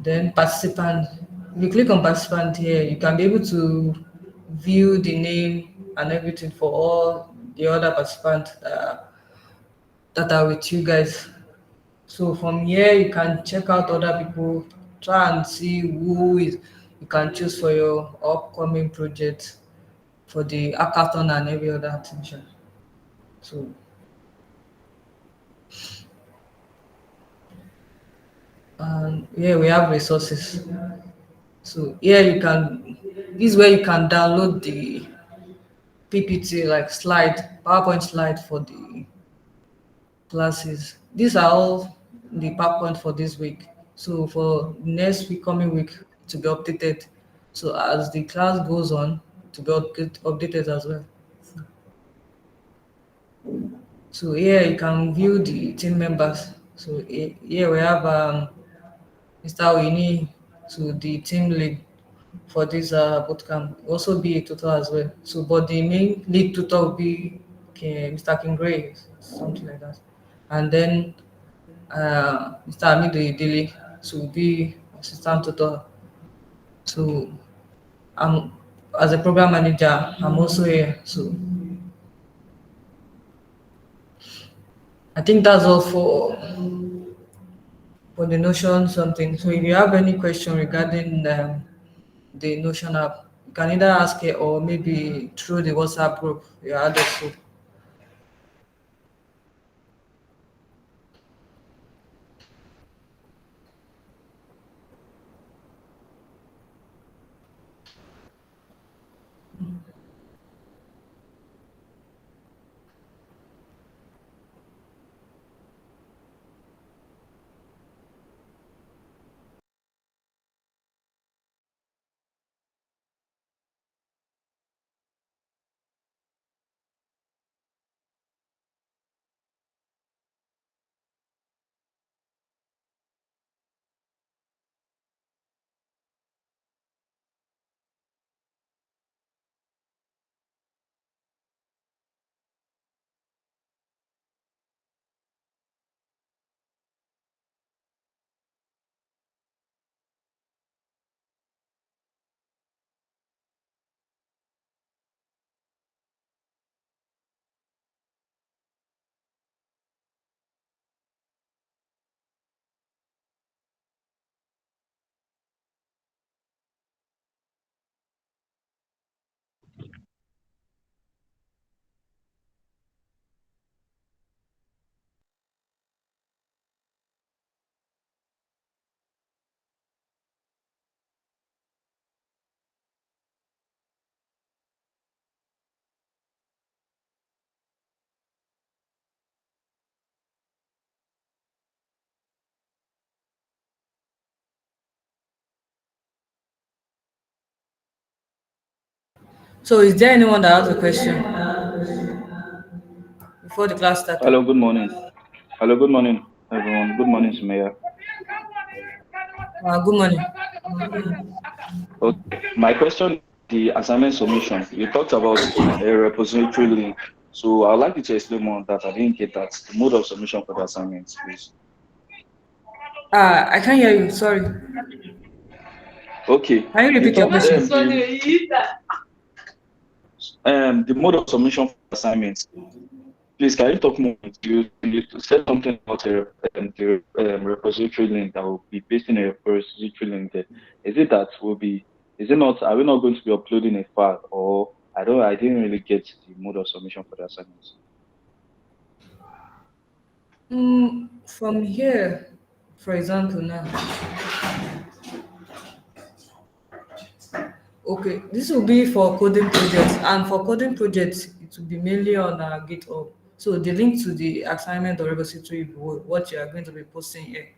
Then participant, if you click on participant here, you can be able to view the name and everything for all the other participants that are with you guys. So from here, you can check out other people, try and see who is you can choose for your upcoming project for the hackathon and every other activity. So here we have resources. So here you can this is where you can download the PPT like slide, PowerPoint slide for the classes. These are all the PowerPoint for this week. So for next week, coming week, to be updated. So as the class goes on, to be updated as well. So here you can view the team members. So here we have Mr. Winnie to the team lead for this bootcamp. Also be a tutor as well. So but the main lead tutor will be Mr. King Gray, something like that. And then Mr. Amido Idili to be assistant tutor. So I'm as a program manager, I'm also here. So I think that's all for the Notion something. So if you have any question regarding the Notion app, you can either ask it or maybe through the WhatsApp group you added to. So is there anyone that has a question before the class started? Hello, good morning. Hello, good morning, everyone. Good morning, Sumaya. Good morning. Okay. My question is the assignment submission. You talked about a repository link. So I'd like you to explain more on that. I didn't get that. The mode of submission for the assignments, please. I can't hear you. Sorry. Okay. Can you You repeat your talked question? the mode of submission for assignments. Please, can you talk more? You said something about the repository link that will be pasting a repository link there. Is it that will be? Is it not? Are we not going to be uploading a file? Or I don't. I didn't really get the mode of submission for the assignments. From here, for example, now, okay, this will be for coding projects, and for coding projects, it will be mainly on GitHub. So the link to the assignment or repository will be what you are going to be posting here.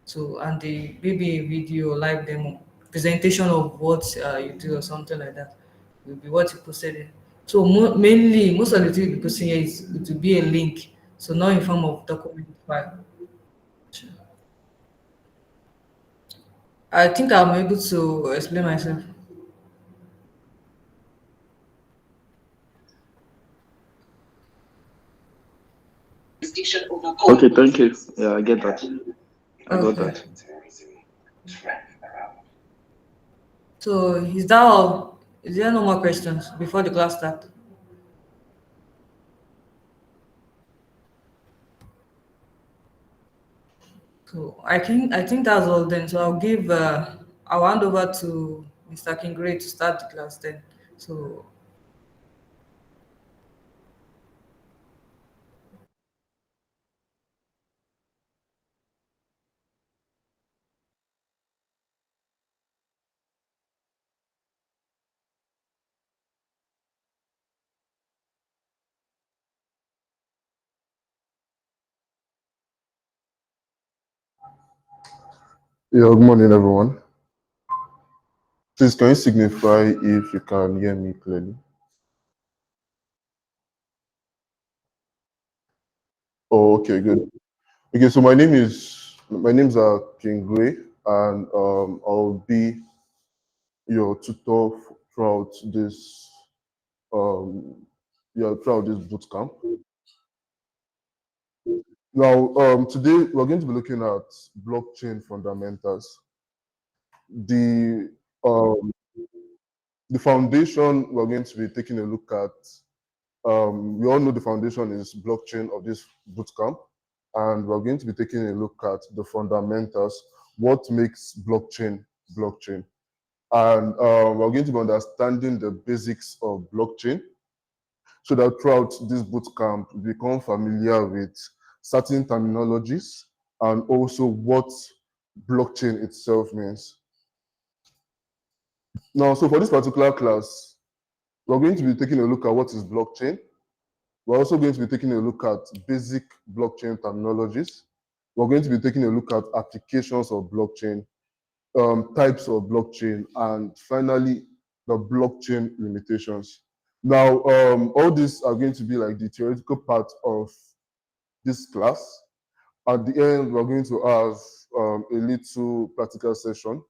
So and the maybe a video, live demo, presentation of what you do or something like that will be what you posted here. So mainly, most of the things you posting here is it will be a link, so not in form of document file. I think I'm able to explain myself. Okay, thank you. Yeah, I get that. I got Okay. that. So is that all? Is there no more questions before the class start? So I think that's all then. So I'll hand over to Mr. Kingray to start the class then. So Yeah, good morning, everyone. Please, can you signify if you can hear me clearly? Oh, okay, good. Okay, so my name's King Gray, and I'll be your tutor throughout this um throughout this boot camp. Now, today we're going to be looking at blockchain fundamentals. The um the foundation we're going to be taking a look at. We all know the foundation is blockchain of this bootcamp, and we're going to be taking a look at the fundamentals, what makes blockchain blockchain. And we're going to be understanding the basics of blockchain so that throughout this bootcamp, we become familiar with certain terminologies and also what blockchain itself means. Now, so for this particular class, we're going to be taking a look at what is blockchain. We're also going to be taking a look at basic blockchain terminologies. We're going to be taking a look at applications of blockchain, types of blockchain, and finally, the blockchain limitations. Now, all these are going to be like the theoretical part of this class. At the end, we're going to have a little practical session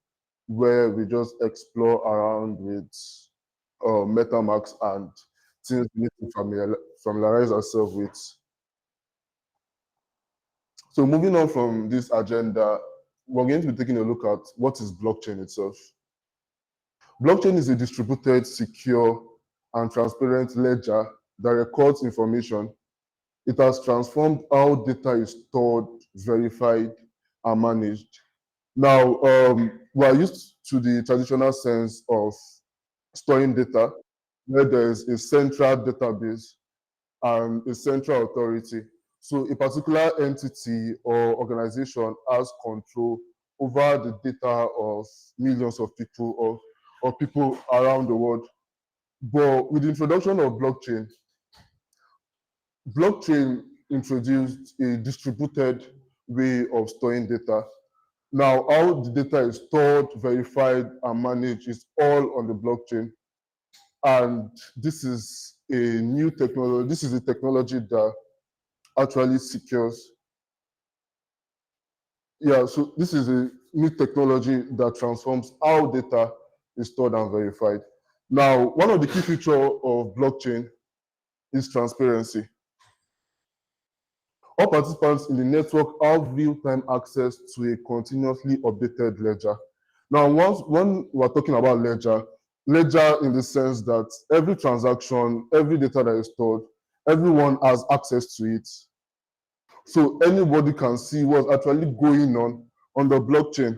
where we just explore around with MetaMask and things we need to familiarize ourselves with. So moving on from this agenda, we're going to be taking a look at what is blockchain itself. Blockchain is a distributed, secure, and transparent ledger that records information. It has transformed how data is stored, verified, and managed. Now, we are used to the traditional sense of storing data, where there is a central database and a central authority. So a particular entity or organization has control over the data of millions of people or people around the world. But with the introduction of blockchain introduced a distributed way of storing data. Now, how the data is stored, verified, and managed is all on the blockchain. And this is a new technology. This is a technology that actually secures. Yeah, so this is a new technology that transforms how data is stored and verified. Now, one of the key features of blockchain is transparency. All participants in the network have real-time access to a continuously updated ledger. Now, when we're talking about ledger in the sense that every transaction, every data that is stored, everyone has access to it. So anybody can see what's actually going on the blockchain.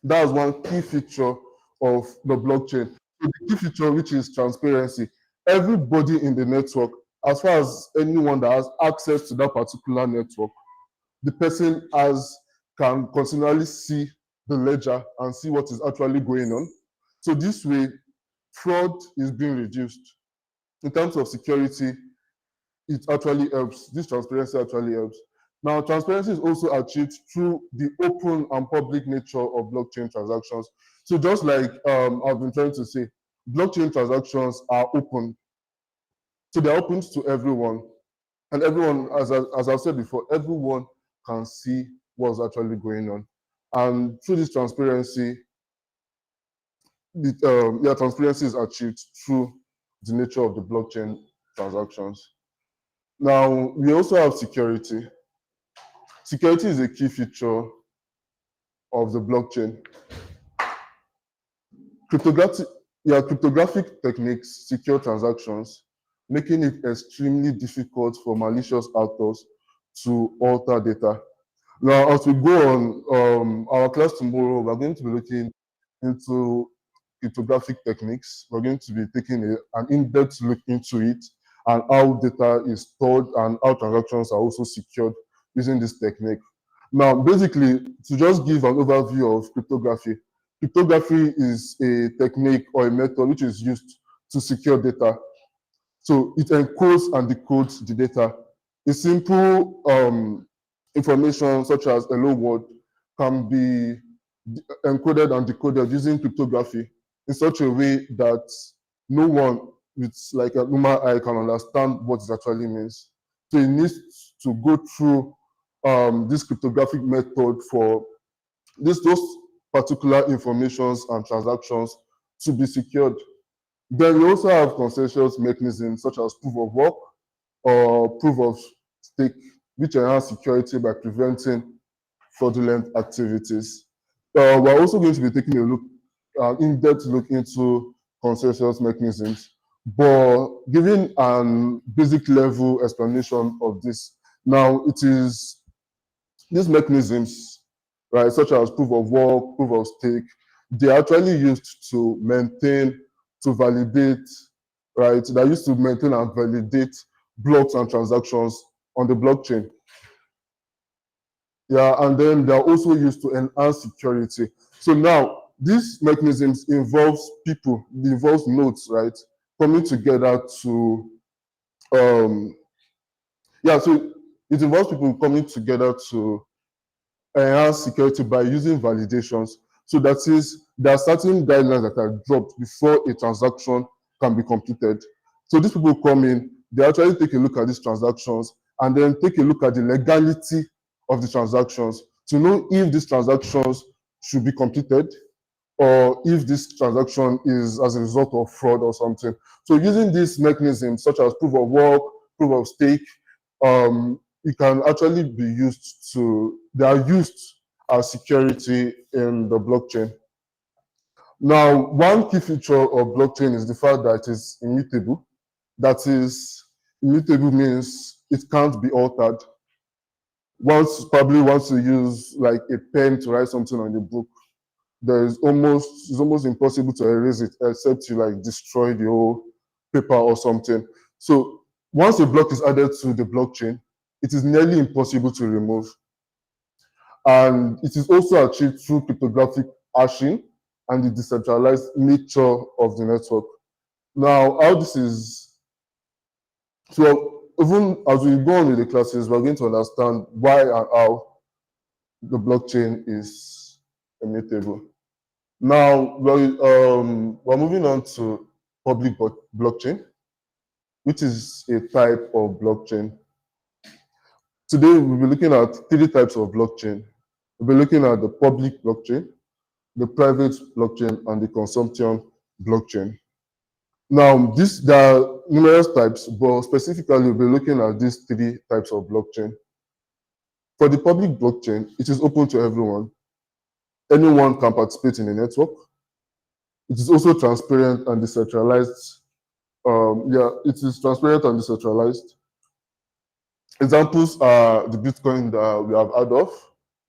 That's one key feature of the blockchain. So the key feature, which is transparency, everybody in the network, as far as anyone that has access to that particular network, the person has can continually see the ledger and see what is actually going on. So this way, fraud is being reduced. In terms of security, it actually helps. This transparency actually helps. Now, transparency is also achieved through the open and public nature of blockchain transactions. So just like I've been trying to say, blockchain transactions are open. So they're open to everyone. And everyone, as I've said before, everyone can see what's actually going on. And through this transparency, transparency is achieved through the nature of the blockchain transactions. Now, we also have security. Security is a key feature of the blockchain. Cryptographic, yeah, cryptographic techniques secure transactions, making it extremely difficult for malicious actors to alter data. Now, as we go on our class tomorrow, we're going to be looking into cryptographic techniques. We're going to be taking an in-depth look into it and how data is stored and how transactions are also secured using this technique. Now, basically, to just give an overview of cryptography, cryptography is a technique or a method which is used to secure data. So it encodes and decodes the data. A simple information such as hello world can be encoded and decoded using cryptography in such a way that no one with like a human eye can understand what it actually means. So it needs to go through this cryptographic method for those particular informations and transactions to be secured. Then we also have consensus mechanisms such as proof of work or proof of stake, which enhance security by preventing fraudulent activities. We're also going to be taking a look, in-depth look into consensus mechanisms, but giving an basic level explanation of this. Now, it is these mechanisms, right, such as proof of work, proof of stake, they're actually used to maintain, to validate, right? They're used to maintain and validate blocks and transactions on the blockchain. Yeah, and then they're also used to enhance security. So now these mechanisms involves people, it involves nodes, right, coming together to yeah, so it involves people coming together to enhance security by using validations. So that is, there are certain guidelines that are dropped before a transaction can be completed. So these people come in, they actually take a look at these transactions and then take a look at the legality of the transactions to know if these transactions should be completed or if this transaction is as a result of fraud or something. So using these mechanisms such as proof of work, proof of stake, it can actually be used to, they are used as security in the blockchain. Now, one key feature of blockchain is the fact that it is immutable. That is, immutable means it can't be altered. Probably once you use like a pen to write something on the book, it's almost impossible to erase it except you like destroy the whole paper or something. So once a block is added to the blockchain, it is nearly impossible to remove. And it is also achieved through cryptographic hashing and the decentralized nature of the network. Now, how this is, so even as we go on with the classes, we're going to understand why and how the blockchain is immutable. Now, we're moving on to public blockchain, which is a type of blockchain. Today, we'll be looking at three types of blockchain. We'll be looking at the public blockchain, the private blockchain, and the consumption blockchain. Now, there are numerous types, but specifically, we'll be looking at these three types of blockchain. For the public blockchain, it is open to everyone. Anyone can participate in the network. It is also transparent and decentralized. It is transparent and decentralized. Examples are the Bitcoin that we have heard of,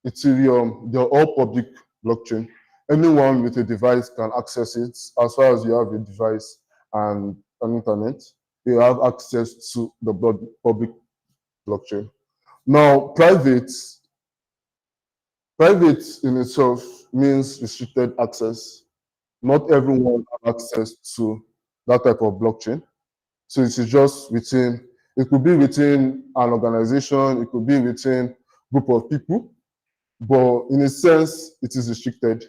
Ethereum, they're all public blockchain. Anyone with a device can access it. As far as you have a device and an internet, you have access to the public blockchain. Now, private in itself means restricted access. Not everyone has access to that type of blockchain. So it is just within, it could be within an organization, it could be within a group of people, but in a sense, it is restricted.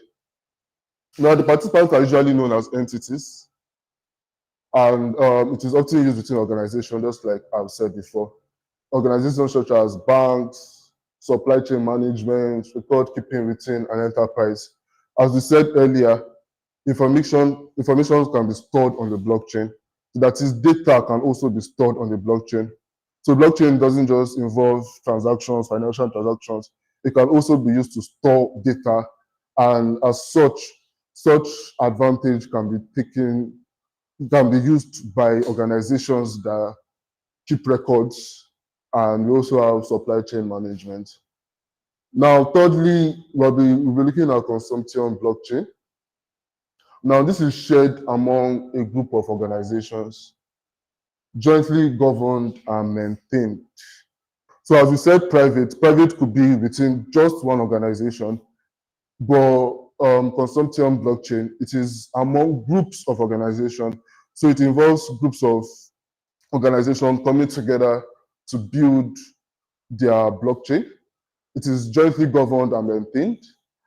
Now, the participants are usually known as entities, and it is often used within organizations, just like I've said before. Organizations such as banks, supply chain management, record keeping within an enterprise. As we said earlier, information can be stored on the blockchain. That is, data can also be stored on the blockchain. So blockchain doesn't just involve transactions, financial transactions. It can also be used to store data, and as such, Such advantage can be used by organizations that keep records, and we also have supply chain management. Now, thirdly, we'll be looking at consumption blockchain. Now, this is shared among a group of organizations, jointly governed and maintained. So as we said, private could be within just one organization, but consortium blockchain, it is among groups of organizations. So it involves groups of organizations coming together to build their blockchain. It is jointly governed and maintained.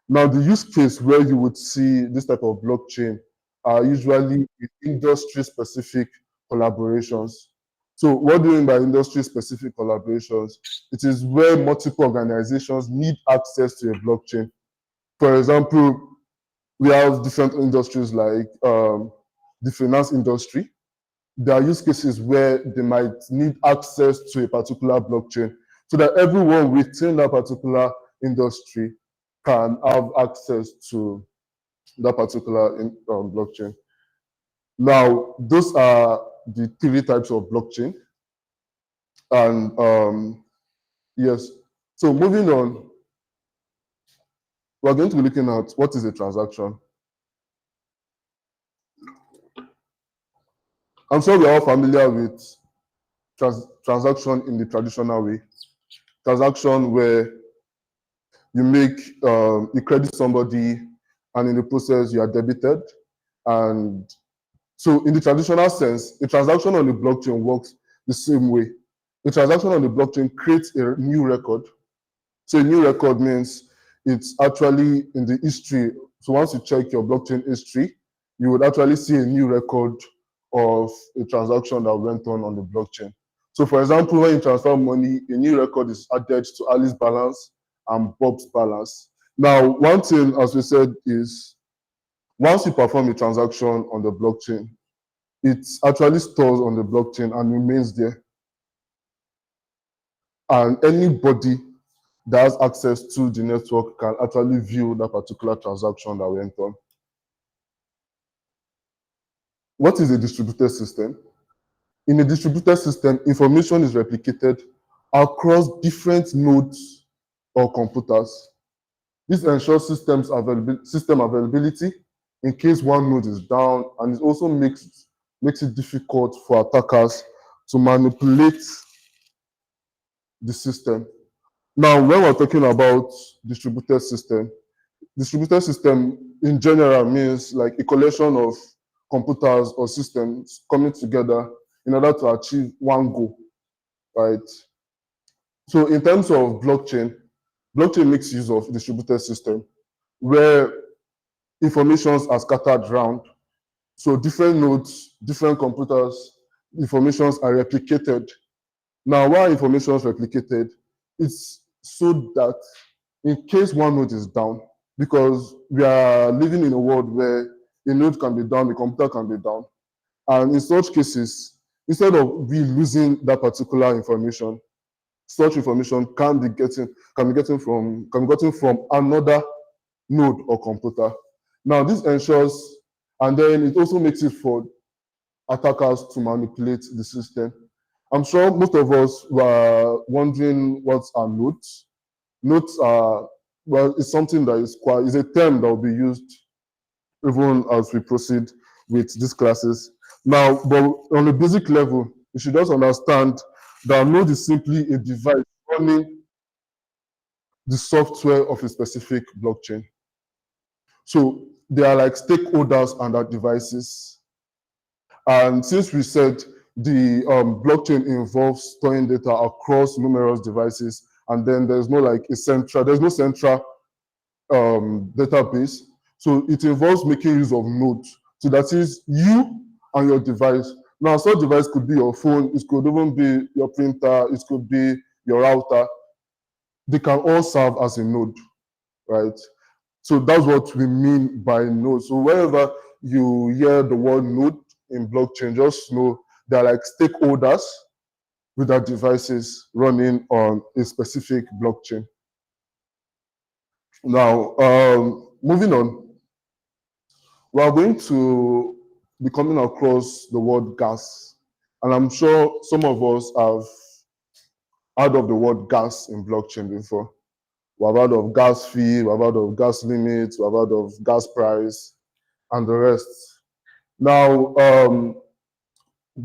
Now, the use case where you would see this type of blockchain are usually industry-specific collaborations. So what do you mean by industry-specific collaborations? It is where multiple organizations need access to a blockchain. For example, we have different industries like the finance industry. There are use cases where they might need access to a particular blockchain so that everyone within that particular industry can have access to that particular blockchain. Now, those are the three types of blockchain. And yes, so moving on, we're going to be looking at what is a transaction. I'm sure we're all familiar with transaction in the traditional way. Transaction where you credit somebody, and in the process you are debited. And so in the traditional sense, a transaction on the blockchain works the same way. A transaction on the blockchain creates a new record. So a new record means it's actually in the history. So once you check your blockchain history, you would actually see a new record of a transaction that went on the blockchain. So for example, when you transfer money, a new record is added to Ali's balance and Bob's balance. Now, one thing, as we said, is once you perform a transaction on the blockchain, it actually stores on the blockchain and remains there. And anybody that has access to the network can actually view that particular transaction that went on. What is a distributed system? In a distributed system, information is replicated across different nodes or computers. This ensures system availability in case one node is down, and it also makes it difficult for attackers to manipulate the system. Now, when we're talking about distributed system in general means like a collection of computers or systems coming together in order to achieve one goal, right? So in terms of blockchain makes use of distributed system where informations are scattered around. So different nodes, different computers, informations are replicated. Now, why information is replicated? It's so that in case one node is down, because we are living in a world where a node can be down, the computer can be down. And in such cases, instead of we losing that particular information, such information can be gotten from another node or computer. Now, this ensures, and then it also makes it for attackers to manipulate the system. I'm sure most of us were wondering what are nodes. Nodes are, well, it's something that is a term that will be used even as we proceed with these classes. Now, but on a basic level, you should just understand that a node is simply a device running the software of a specific blockchain. So they are like stakeholders on that devices. And since we said the blockchain involves storing data across numerous devices, and then there's no central database. So it involves making use of nodes. So that is you and your device. Now, such device could be your phone, it could even be your printer, it could be your router. They can all serve as a node, right? So that's what we mean by node. So wherever you hear the word node in blockchain, just know they're like stakeholders with their devices running on a specific blockchain. Now, moving on. We are going to be coming across the word gas. And I'm sure some of us have heard of the word gas in blockchain before. We've heard of gas fee, we've heard of gas limits, we've heard of gas price, and the rest. Now,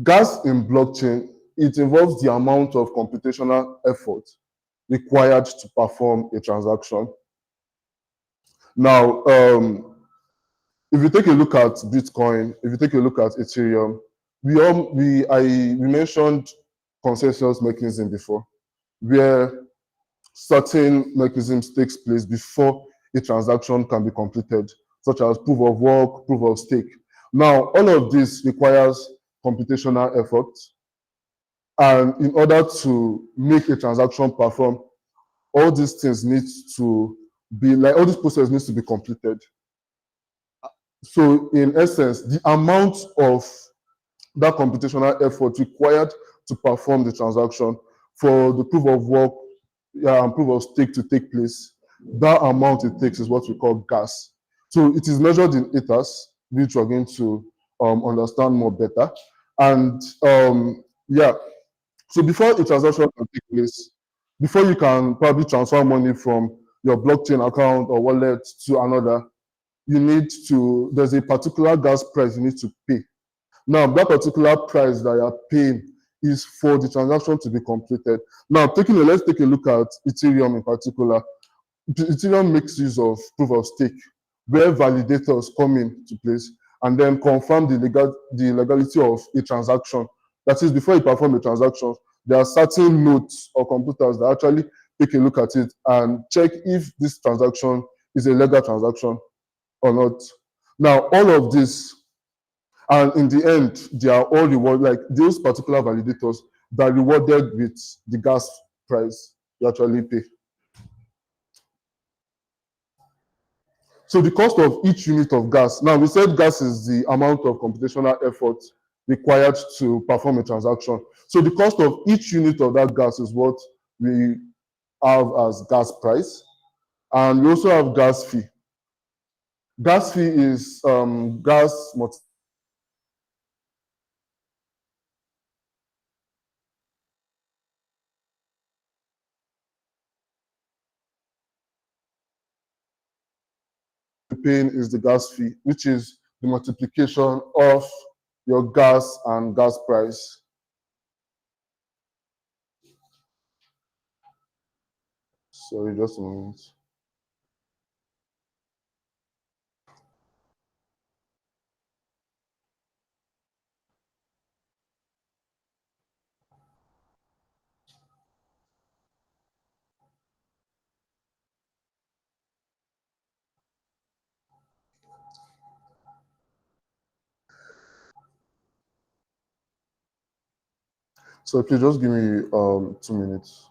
gas in blockchain, it involves the amount of computational effort required to perform a transaction. Now, if you take a look at Bitcoin, if you take a look at Ethereum, we mentioned consensus mechanism before, where certain mechanisms takes place before a transaction can be completed, such as proof of work, proof of stake. Now, all of this requires computational effort, and in order to make a transaction perform, all these things need to be like all this process needs to be completed. So, in essence, the amount of that computational effort required to perform the transaction for the proof of work and proof of stake to take place, that amount it takes is what we call gas. So it is measured in ethers, which we're going to understand more better. And yeah, so before a transaction can take place, before you can probably transfer money from your blockchain account or wallet to another, there's a particular gas price you need to pay. Now, that particular price that you're paying is for the transaction to be completed. Now, let's take a look at Ethereum in particular. Ethereum makes use of proof of stake, where validators come into place and then confirm the legality of a transaction. That is, before you perform a transaction, there are certain nodes or computers that actually take a look at it and check if this transaction is a legal transaction or not. Now, all of this, and in the end, they are all rewarded, like those particular validators that are rewarded with the gas price you actually pay. So the cost of each unit of gas, now we said gas is the amount of computational effort required to perform a transaction. So the cost of each unit of that gas is what we have as gas price. And we also have gas fee. Gas fee is gas paying is the gas fee, which is the multiplication of your gas and gas price. Sorry, just a moment. So please just give me 2 minutes.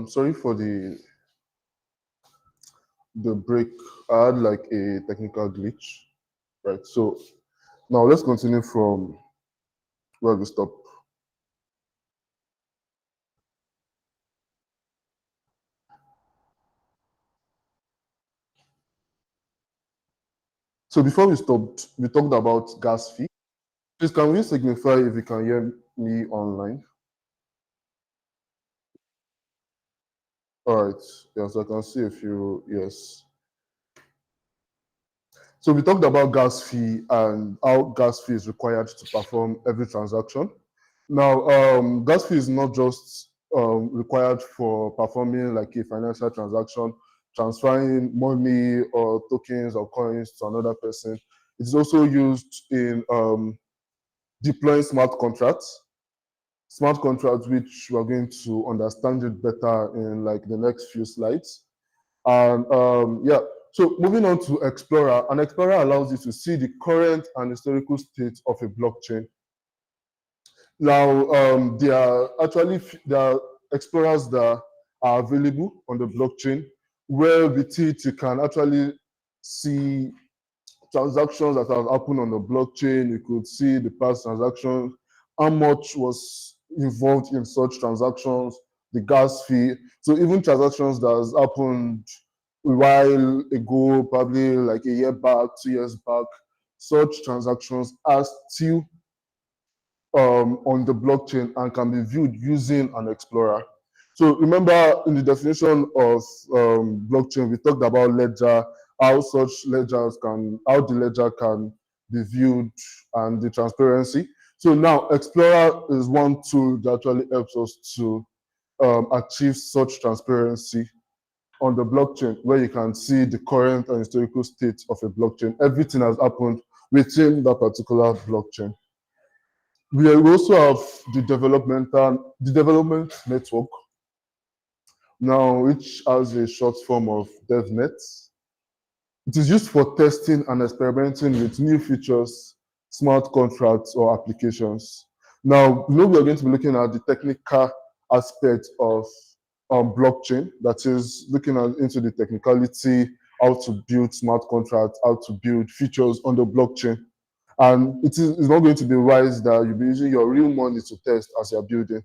Sorry for the break. I had like a technical glitch, right? So now let's continue from where we stopped. So before we stopped, we talked about gas fee. Please, can we signify if you can hear me online? All right. Yes, I can see a few. Yes. So we talked about gas fee and how gas fee is required to perform every transaction. Now, gas fee is not just required for performing like a financial transaction, transferring money or tokens or coins to another person. It's also used in deploying smart contracts, which we're going to understand it better in like the next few slides. And yeah, so moving on to Explorer, an Explorer allows you to see the current and historical state of a blockchain. Now, there are explorers that are available on the blockchain, where with it you can actually see transactions that have happened on the blockchain. You could see the past transactions, how much was involved in such transactions, the gas fee. So even transactions that has happened a while ago, probably like a year back, 2 years back, such transactions are still on the blockchain and can be viewed using an explorer. So remember in the definition of blockchain, we talked about ledger, how the ledger can be viewed and the transparency. So now Explorer is one tool that actually helps us to achieve such transparency on the blockchain, where you can see the current and historical state of a blockchain. Everything has happened within that particular blockchain. We also have the development network now, which has a short form of DevNet. It is used for testing and experimenting with new features, smart contracts, or applications. Now, we are going to be looking at the technical aspect of blockchain, that is looking into the technicality, how to build smart contracts, how to build features on the blockchain. And it's not going to be wise that you'll be using your real money to test as you're building,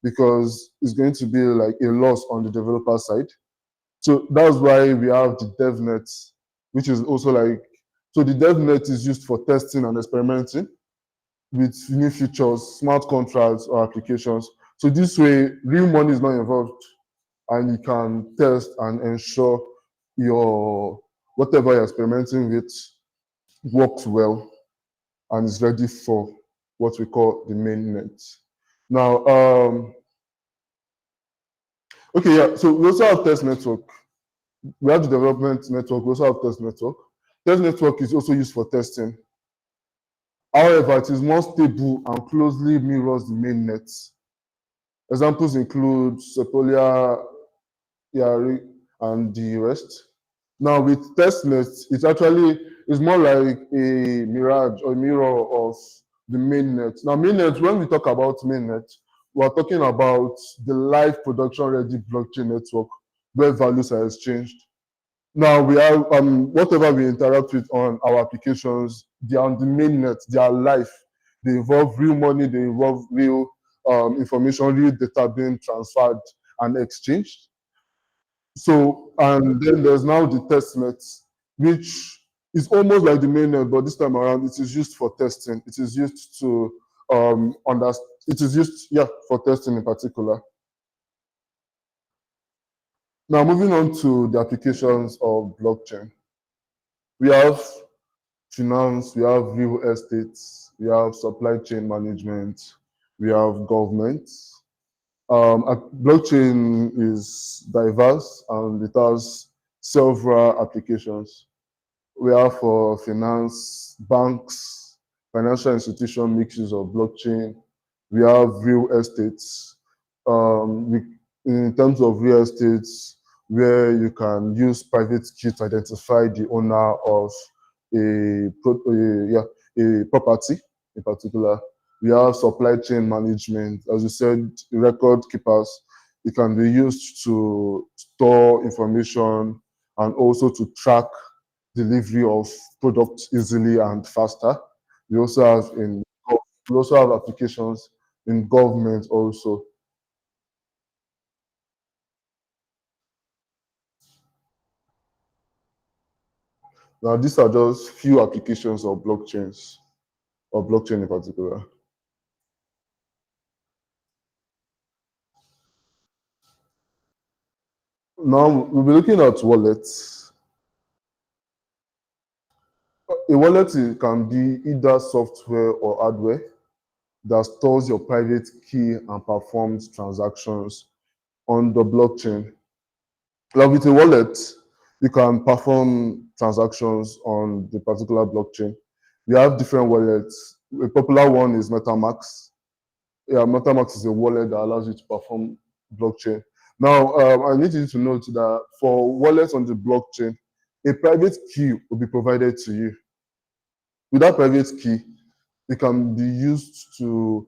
because it's going to be like a loss on the developer side. So that's why we have the DevNet, which is also like, so the DevNet is used for testing and experimenting with new features, smart contracts, or applications. So this way, real money is not involved, and you can test and ensure your whatever you're experimenting with works well and is ready for what we call the mainnet. Now, okay, yeah, so we also have test network. We have the development network, we also have test network. Test network is also used for testing. However, it is more stable and closely mirrors the mainnet. Examples include Sepolia, Yari, and the rest. Now with testnet, it actually is more like a mirage or mirror of the mainnet. Now mainnet, when we talk about mainnet, we're talking about the live production ready blockchain network where values are exchanged. Now we have whatever we interact with on our applications, they are on the mainnet, they are live. They involve real money, they involve real information, real data being transferred and exchanged. So, and then there's now the testnet, which is almost like the mainnet, but this time around it is used for testing. It is used to understand. It is used, yeah, for testing in particular. Now, moving on to the applications of blockchain, we have finance, we have real estate, we have supply chain management, we have government. Blockchain is diverse and it has several applications. We have for finance, banks, financial institution make use of blockchain. We have real estates. In terms of real estates, where you can use private key to identify the owner of a property in particular. We have supply chain management, as you said, record keepers. It can be used to store information and also to track delivery of products easily and faster. We also have we also have applications in government also. Now, these are just few applications of blockchains, or blockchain in particular. Now, we'll be looking at wallets. A wallet can be either software or hardware that stores your private key and performs transactions on the blockchain. Now, with a wallet, you can perform transactions on the particular blockchain. We have different wallets. A popular one is MetaMask. Yeah, MetaMask is a wallet that allows you to perform blockchain. Now, I need you to note that for wallets on the blockchain, a private key will be provided to you. With that private key, it can be used to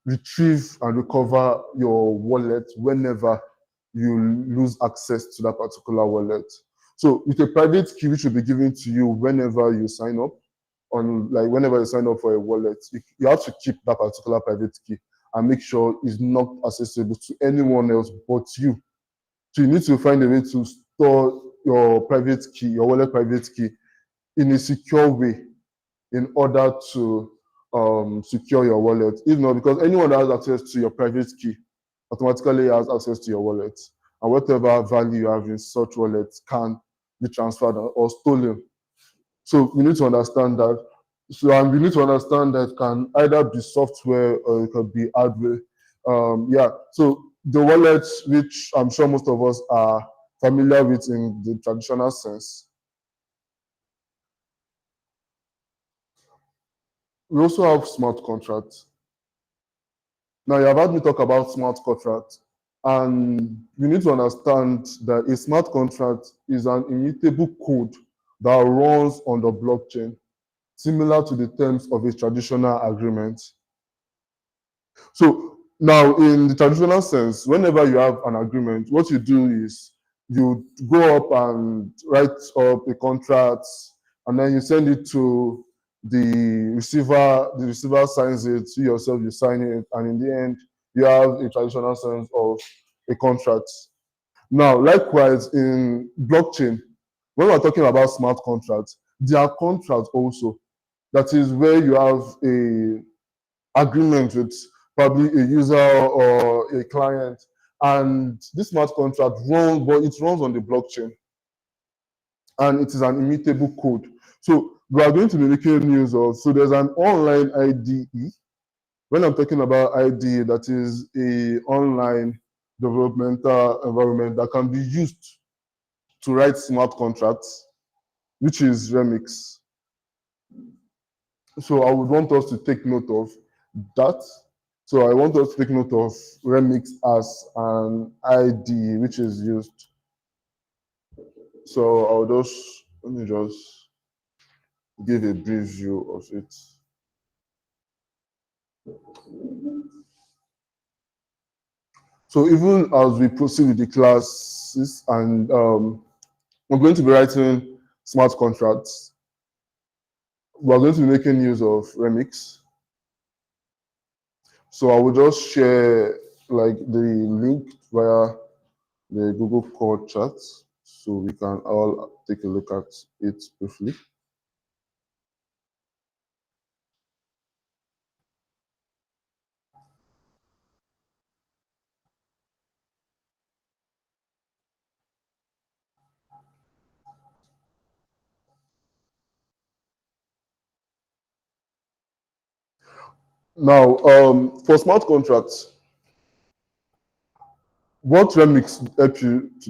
retrieve and recover your wallet whenever you lose access to that particular wallet. So with a private key which will be given to you whenever you sign up, whenever you sign up for a wallet, you have to keep that particular private key and make sure it's not accessible to anyone else but you. So you need to find a way to store your private key, your wallet private key, in a secure way in order to secure your wallet. If not, because anyone that has access to your private key automatically has access to your wallet, and whatever value you have in such wallets can be transferred or stolen. So we need to understand that. So and we need to understand that it can either be software or it could be hardware. Yeah. So the wallets, which I'm sure most of us are familiar with in the traditional sense, we also have smart contracts. Now, you have heard me talk about smart contracts, and you need to understand that a smart contract is an immutable code that runs on the blockchain, similar to the terms of a traditional agreement. So now, in the traditional sense, whenever you have an agreement, what you do is you go up and write up a contract, and then you send it to the receiver. The receiver signs it, you yourself you sign it, and in the end, you have a traditional sense of a contract. Now, likewise, in blockchain, when we're talking about smart contracts, there are contracts also. That is where you have a agreement with probably a user or a client, and this smart contract runs, but it runs on the blockchain, and it is an immutable code. So we are going to be making use of. So there's an online IDE. When I'm talking about IDE, that is a online developmental environment that can be used to write smart contracts, which is Remix. So I would want us to take note of that. So I want us to take note of Remix as an ID which is used. So let me just give a brief view of it. So even as we proceed with the classes, and we're going to be writing smart contracts, we're going to be making use of Remix. So I will just share like the link via the Google Code chat so we can all take a look at it briefly. Now, for smart contracts, what Remix helps you to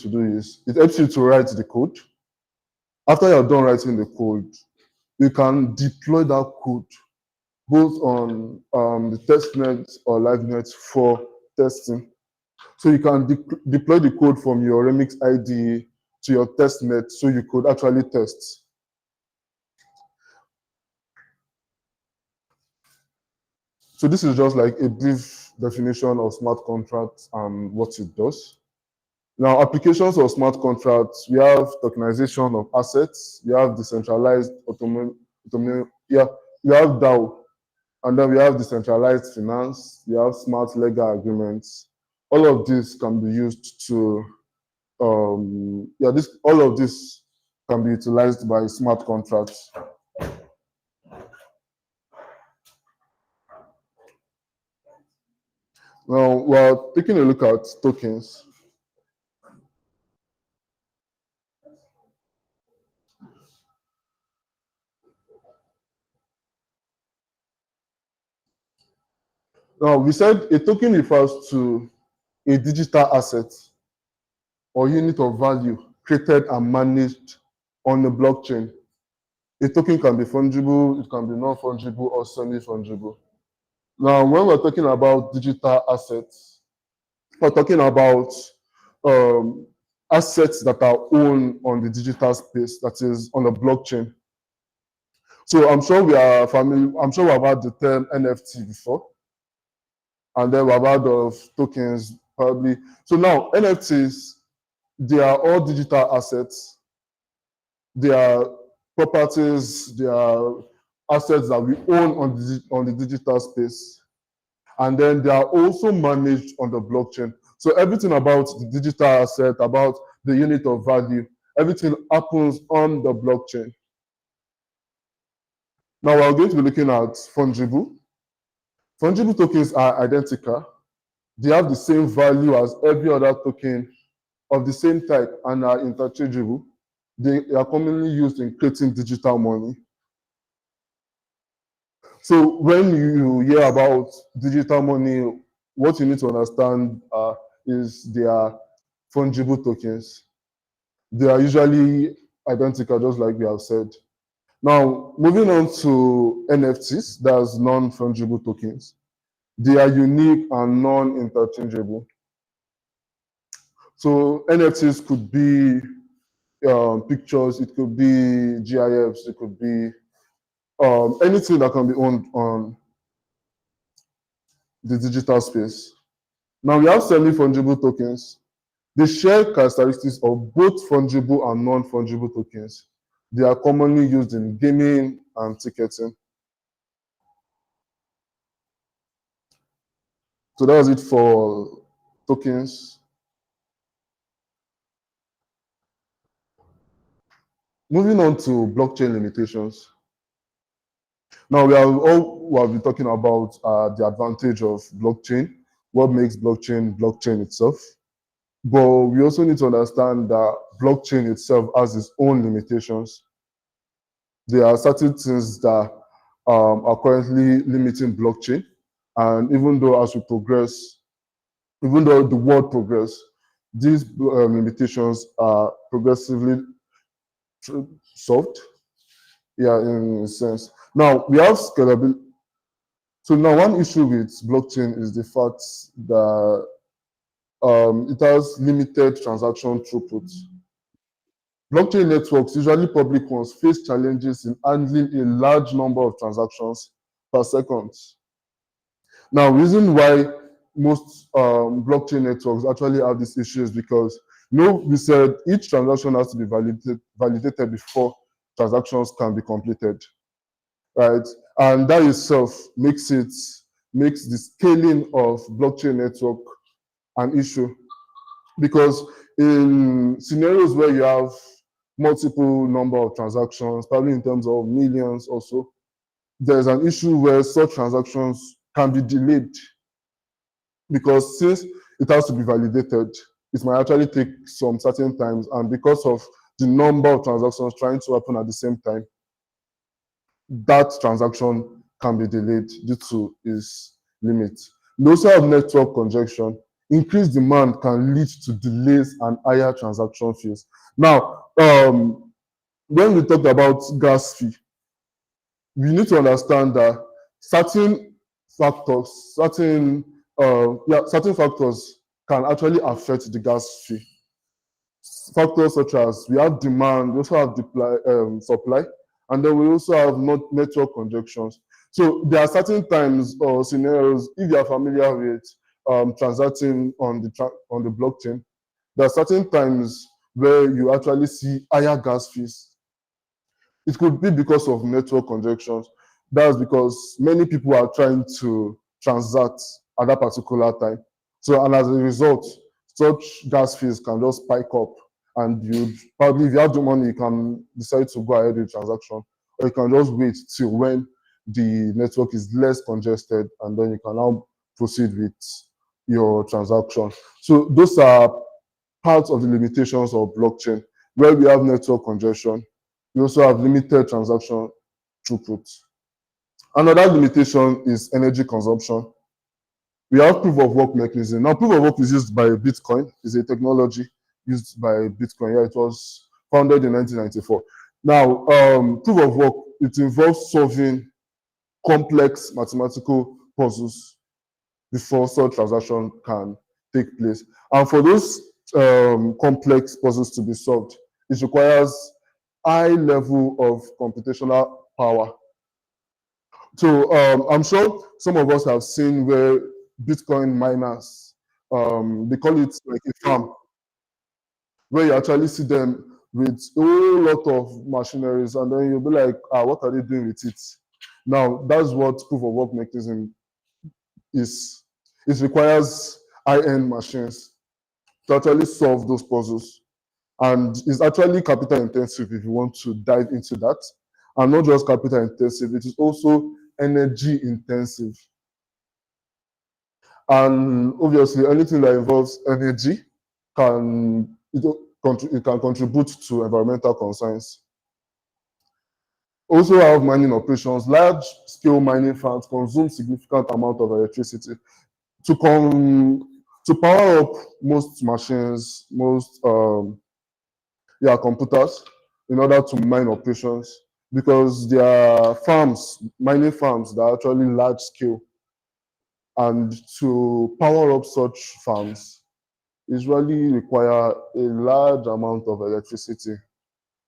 do is it helps you to write the code. After you're done writing the code, you can deploy that code both on the testnet or LiveNet for testing. So you can deploy the code from your Remix IDE to your testnet so you could actually test. So this is just like a brief definition of smart contracts and what it does. Now, applications of smart contracts, we have tokenization of assets, we have decentralized yeah, we have DAO, and then we have decentralized finance, we have smart legal agreements. All of this can be used to, all of this can be utilized by smart contracts. Now, we're taking a look at tokens. Now, we said a token refers to a digital asset or unit of value created and managed on the blockchain. A token can be fungible, it can be non-fungible or semi-fungible. Now, when we're talking about digital assets, we're talking about assets that are owned on the digital space, that is on the blockchain. So I'm sure we are familiar, I'm sure we've heard the term NFT before. And then we've heard of tokens, probably. So now NFTs, they are all digital assets. They are properties, they are assets that we own on the digital space. And then they are also managed on the blockchain. So everything about the digital asset, about the unit of value, everything happens on the blockchain. Now we're going to be looking at fungible. Fungible tokens are identical. They have the same value as every other token of the same type and are interchangeable. They are commonly used in creating digital money. So when you hear about digital money, what you need to understand is they are fungible tokens. They are usually identical, just like we have said. Now, moving on to NFTs, that's non-fungible tokens. They are unique and non-interchangeable. So NFTs could be pictures, it could be GIFs, it could be anything that can be owned on the digital space. Now we have semi-fungible tokens. They share characteristics of both fungible and non-fungible tokens. They are commonly used in gaming and ticketing. So that was it for tokens. Moving on to blockchain limitations. Now we have been talking about the advantage of blockchain, what makes blockchain itself. But we also need to understand that blockchain itself has its own limitations. There are certain things that are currently limiting blockchain. And even though as we progress, even though the world progress, these limitations are progressively solved. Yeah, in a sense. Now we have scalability. So now one issue with blockchain is the fact that it has limited transaction throughput. Blockchain networks, usually public ones, face challenges in handling a large number of transactions per second. Now, reason why most blockchain networks actually have this issue is because, we said each transaction has to be validated before transactions can be completed, right? And that itself makes the scaling of blockchain network an issue, because in scenarios where you have multiple number of transactions, probably in terms of millions or so, there's an issue where such transactions can be delayed, because since it has to be validated, it might actually take some certain times, and because of the number of transactions trying to happen at the same time, that transaction can be delayed due to its limit. We also have network congestion. Increased demand can lead to delays and higher transaction fees. Now, when we talk about gas fee, we need to understand that certain factors can actually affect the gas fee. Factors such as we have demand, we also have supply, and then we also have network conjunctions. So there are certain times or scenarios, if you are familiar with transacting on on the blockchain, there are certain times where you actually see higher gas fees. It could be because of network congestions. That's because many people are trying to transact at that particular time. So, and as a result, such gas fees can just spike up. And you probably, if you have the money, you can decide to go ahead with the transaction, or you can just wait till when the network is less congested, and then you can now proceed with your transaction. So, those are parts of the limitations of blockchain, where we have network congestion. We also have limited transaction throughput. Another limitation is energy consumption. We have proof of work mechanism. Now, proof of work is used by Bitcoin. It's a technology used by Bitcoin. Yeah, it was founded in 1994. Now, proof of work, it involves solving complex mathematical puzzles before such transaction can take place. And for those complex puzzles to be solved, it requires high level of computational power. So I'm sure some of us have seen where Bitcoin miners, they call it like a farm, where you actually see them with a whole lot of machineries, and then you'll be like, what are they doing with it? Now, that's what proof of work mechanism is. It requires high-end machines to actually solve those puzzles. And it's actually capital intensive if you want to dive into that. And not just capital intensive, it is also energy intensive. And obviously, anything that involves energy it can contribute to environmental concerns. Also have mining operations. Large scale mining farms consume significant amount of electricity to to power up most machines, most computers, in order to mine operations, because there are farms, mining farms that are actually large scale, and to power up such farms usually require a large amount of electricity,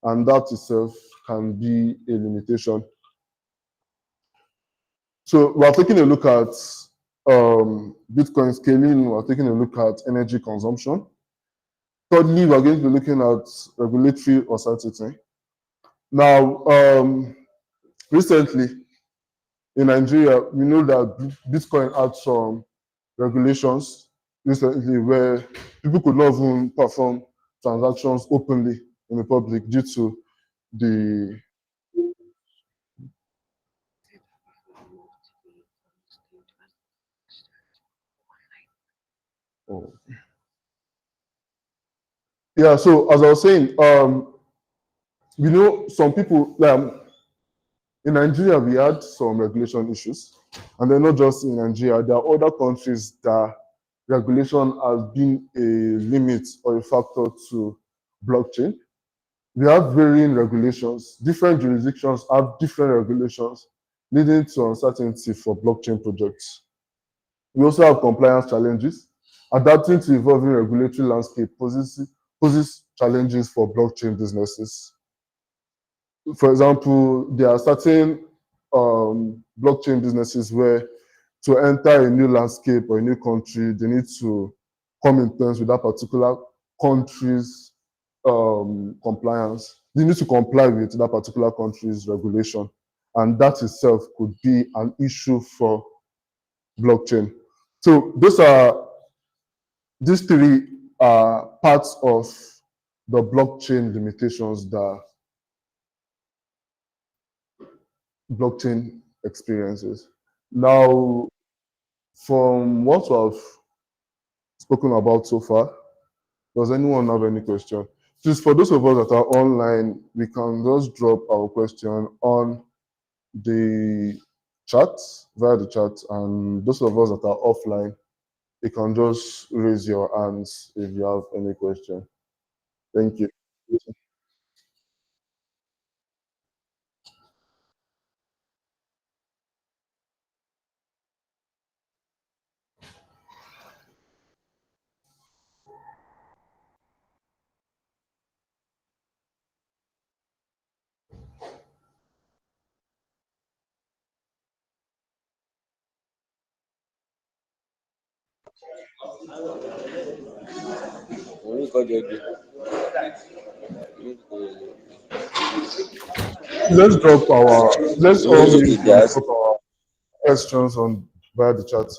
and that itself can be a limitation. So we're taking a look at Bitcoin scaling, we're taking a look at energy consumption. Thirdly, we're going to be looking at regulatory uncertainty. Now, recently in Nigeria, we know that Bitcoin had some regulations recently where people could not even perform transactions openly in the public due to the oh. Yeah, so as I was saying, you know, some people in Nigeria we had some regulation issues, and then not just in Nigeria, there are other countries that regulation has been a limit or a factor to blockchain. We have varying regulations. Different jurisdictions have different regulations, leading to uncertainty for blockchain projects. We also have compliance challenges. Adapting to evolving regulatory landscape poses challenges for blockchain businesses. For example, there are certain blockchain businesses where to enter a new landscape or a new country, they need to come in terms with that particular country's compliance. They need to comply with that particular country's regulation. And that itself could be an issue for blockchain. So these three are parts of the blockchain limitations that blockchain experiences. Now, from what I've spoken about so far, does anyone have any question? Just for those of us that are online, we can just drop our question on the chat, via the chat, and those of us that are offline, you can just raise your hands if you have any question. Thank you. Orúkọ jẹ̀bi. Let's all Orúkọ mute and jazz. drop our questions on via the chat.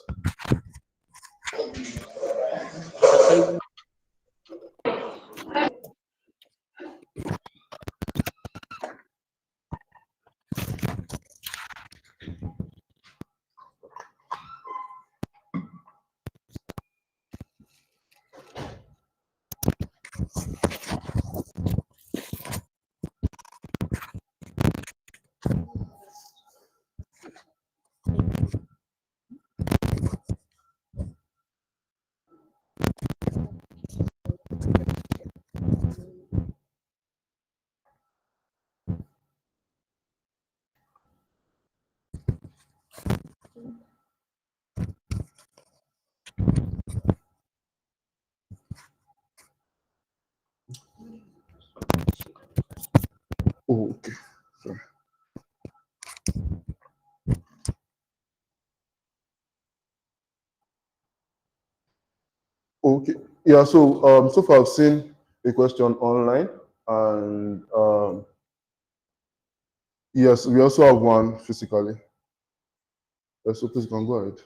Oh, okay. Sorry. Okay. Yeah, so far I've seen a question online, and yes, we also have one physically. So please can go ahead.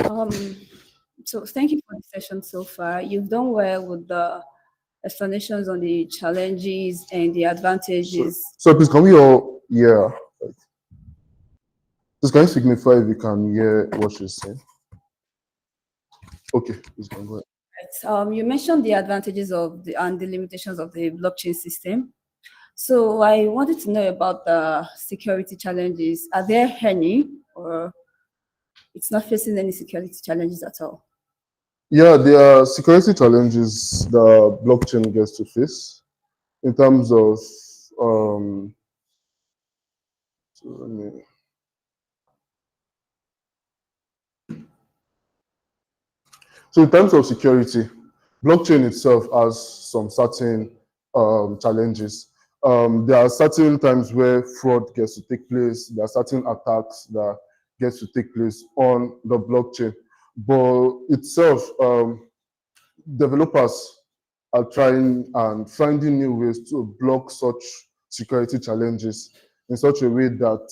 Um, so thank you for the session so far. You've done well with the explanations on the challenges and the advantages. So please can we all hear? This can signify if you can hear what she's saying. Okay, please can go ahead. Right. You mentioned the advantages of and the limitations of the blockchain system. So I wanted to know about the security challenges. Are there any, or it's not facing any security challenges at all? Yeah, there are security challenges the blockchain gets to face in terms of so let me- so in terms of security, blockchain itself has some certain challenges. There are certain times where fraud gets to take place. There are certain attacks that gets to take place on the blockchain, but itself, developers are trying and finding new ways to block such security challenges in such a way that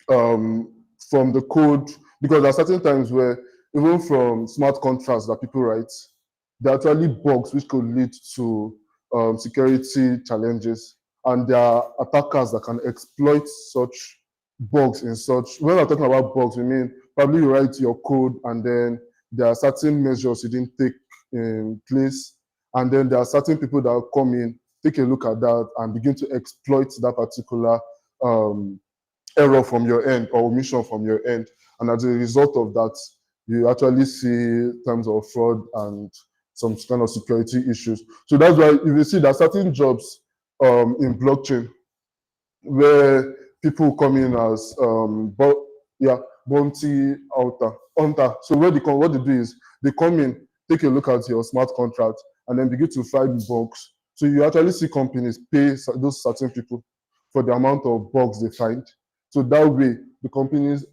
from the code, because there are certain times where even from smart contracts that people write, there are actually bugs which could lead to security challenges, and there are attackers that can exploit such bugs in such. When we're talking about bugs, we mean probably you write your code and then there are certain measures you didn't take in place, and then there are certain people that will come in, take a look at that, and begin to exploit that particular error from your end or omission from your end. And as a result of that, you actually see terms of fraud and some kind of security issues. So that's why if you see that certain jobs in blockchain where people come in as bounty hunter. So what they do is they come in, take a look at your smart contract, and then begin to find bugs. So you actually see companies pay those certain people for the amount of bugs they find. So that way, the companies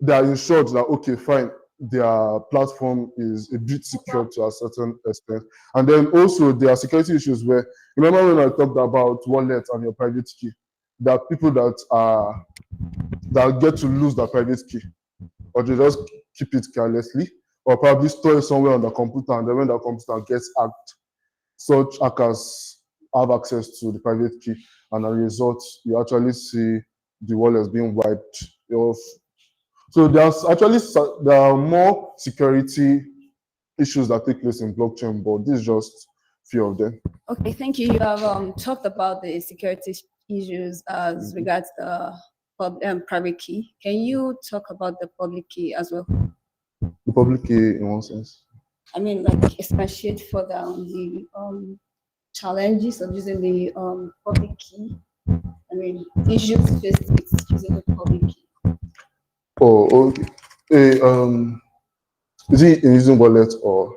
they are ensured that okay, fine, their platform is a bit secure to a certain extent. And then also there are security issues where, remember when I talked about wallet and your private key, there are people that get to lose their private key, or they just keep it carelessly, or probably store it somewhere on the computer, and then when the computer gets hacked, such hackers have access to the private key, and as a result, you actually see the wallets being wiped off. So there are more security issues that take place in blockchain, but this is just few of them. Okay, thank you. You have talked about the security issues as regards the private key. Can you talk about the public key as well? The public key, in one sense. I mean, like expatiate further on the challenges of using the public key. I mean, issues faced with using the public key. Oh, okay. Is it in using wallet or?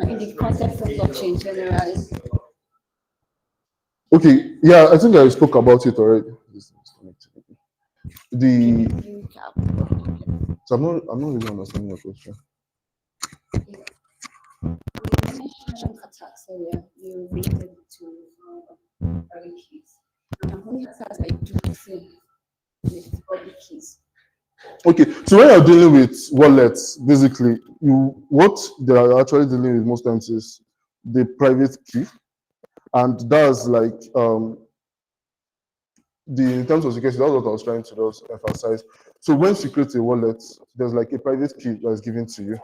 In the context of blockchain generally. Okay, yeah, I think I spoke about it already. The Recap. so I'm not really understanding your question. You mentioned attacks earlier. You related it to private keys. And only attacks like do the same with public keys. Okay, so when you're dealing with wallets, basically, what they are actually dealing with most times is the private key, and that's like the in terms of security. That's what I was trying to just emphasize. So when you create a wallet, there's like a private key that is given to you.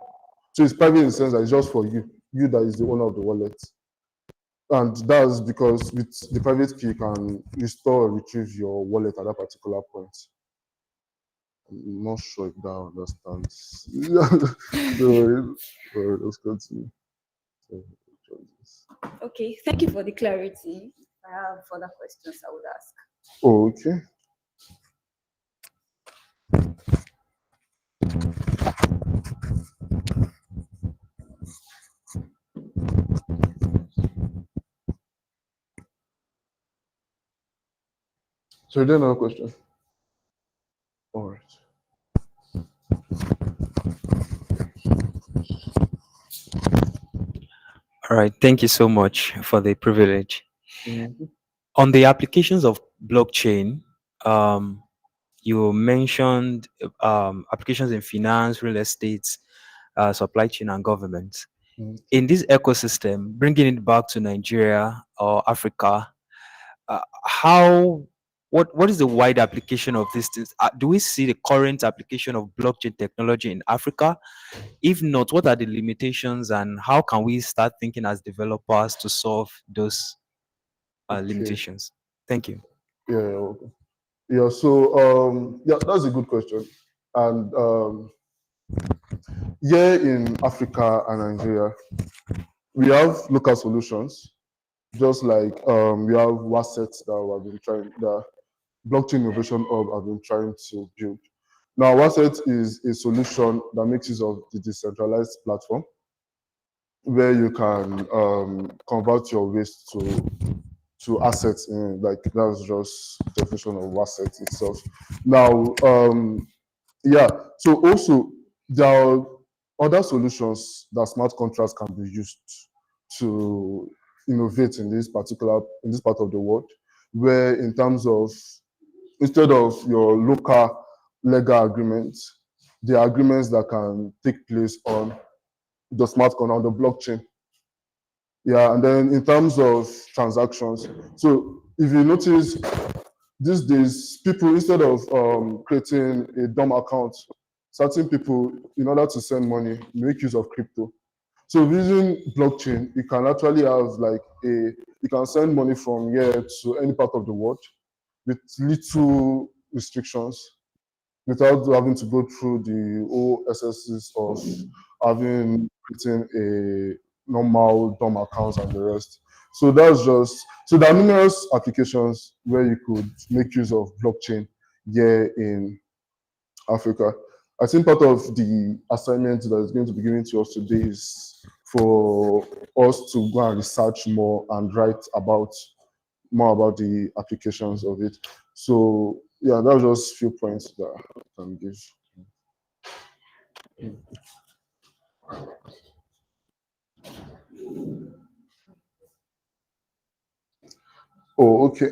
So it's private in the sense that it's just for you that is the owner of the wallet. And that's because with the private key, you can restore or retrieve your wallet at that particular point. I'm not sure if that understands. So let's continue. Okay, thank you for the clarity. If I have further questions, I would ask. Okay. So then another question. All right. All right. Thank you so much for the privilege. Mhm. On the applications of blockchain, um, you mentioned applications in finance, real estate, supply chain, and government. Mhm. In this ecosystem, bringing it back to Nigeria or Africa, how what is the wide application of these things? Do we see the current application of blockchain technology in Africa? If not, what are the limitations and how can we start thinking as developers to solve those Okay. limitations? Thank you. Yeah. Okay. Yeah. So yeah, that's a good question. And here in Africa and Nigeria, we have local solutions, just like we have WASET that we have been trying, the Blockchain Innovation Hub have been trying to build. Now, WASET is a solution that makes use of the decentralized platform where you can convert your waste to assets in, like that's just definition of asset itself. Now, yeah, so also there are other solutions that smart contracts can be used to innovate in this part of the world, where in terms of instead of your local legal agreements, the agreements that can take place on the smart contract on the blockchain. Yeah, and then in terms of transactions, so if you notice these days, people instead of creating a dumb account, certain people, in order to send money, make use of crypto. So using blockchain, you can actually have like you can send money from here to any part of the world with little restrictions without having to go through the whole SSs of having creating a normal DOM accounts and the rest. So that's just so there are numerous applications where you could make use of blockchain here in Africa. I think part of the assignment that is going to be given to us today is for us to go and research more and write about more about the applications of it. So yeah, that was just a few points that I can give. Oh, okay.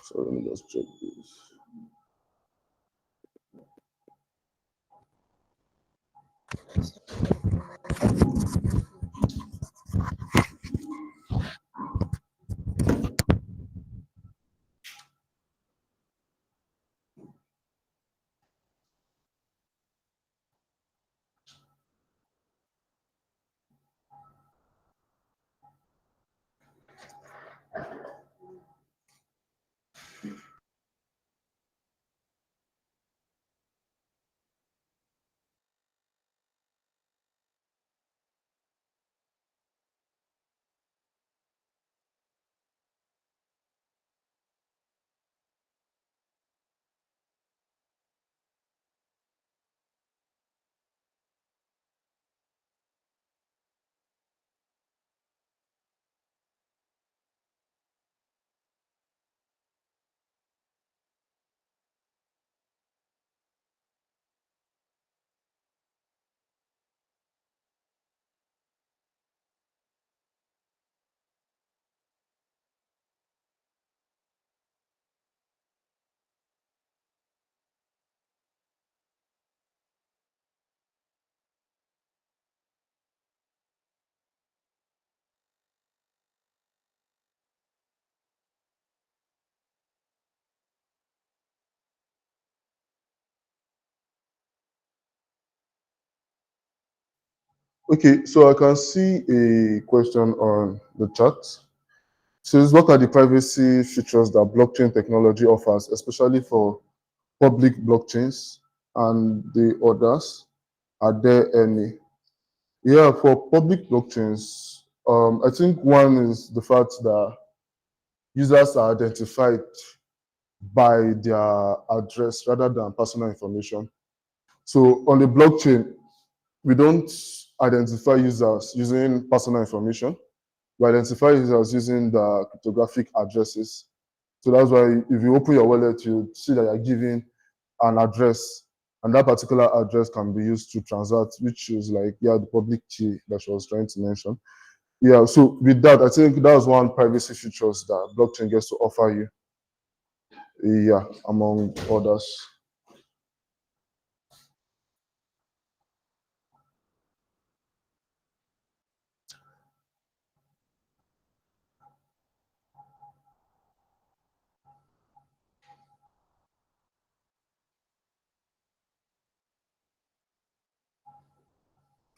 So let me just check this. Okay, so I can see a question on the chat. It says, what are the privacy features that blockchain technology offers, especially for public blockchains and the others? Are there any? Yeah, for public blockchains, I think one is the fact that users are identified by their address rather than personal information. So on the blockchain, we don't identify users using personal information. We identify users using the cryptographic addresses. So that's why if you open your wallet, you see that you're giving an address, and that particular address can be used to transact, which is like, yeah, the public key that she was trying to mention. Yeah, so with that, I think that was one privacy features that blockchain gets to offer you. Yeah, among others.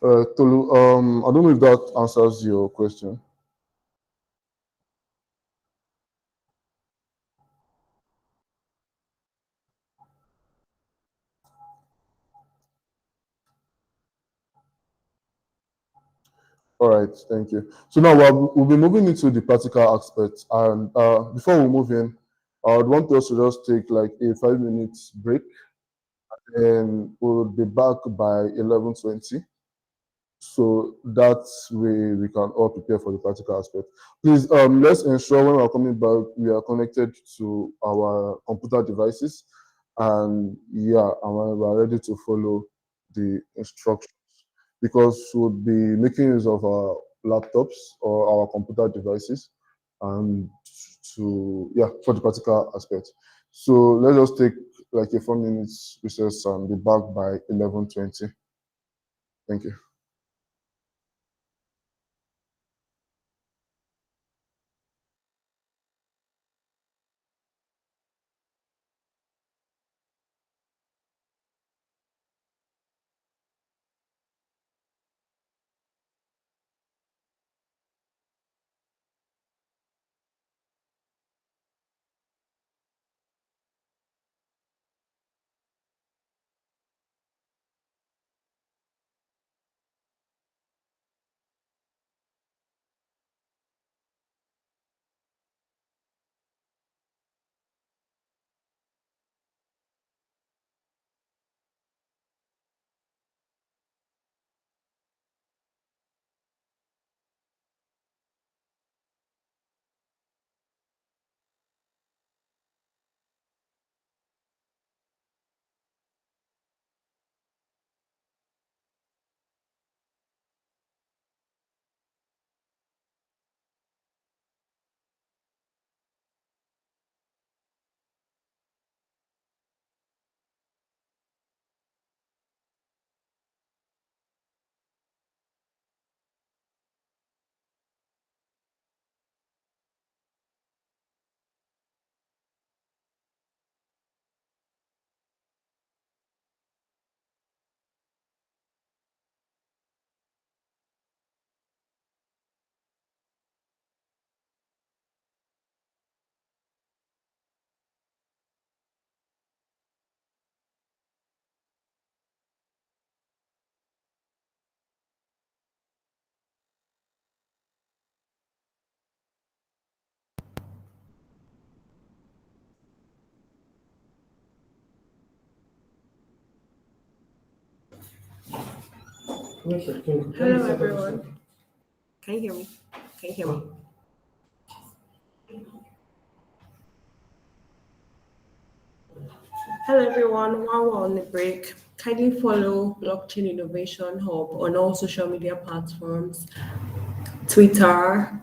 Tolu, I don't know if that answers your question. All right, thank you. So now we'll be moving into the practical aspects. And before we move in, I would want us to just take like a 5 minutes break, and we'll be back by 11:20. So that way we can all prepare for the practical aspect. Please, let's ensure when we're coming back, we are connected to our computer devices. And yeah, and we're ready to follow the instructions, because we'll be making use of our laptops or our computer devices and to, yeah, for the practical aspect. So let's just take like a 4 minutes recess and be back by 11:20. Thank you. Hello, everyone. Can you hear me? Can you hear me? Hello, everyone. While we're on the break, kindly follow Blockchain Innovation Hub on all social media platforms: Twitter,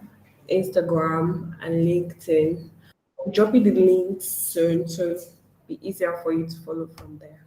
Instagram, and LinkedIn. I'll drop you the links soon, so it'll be easier for you to follow from there.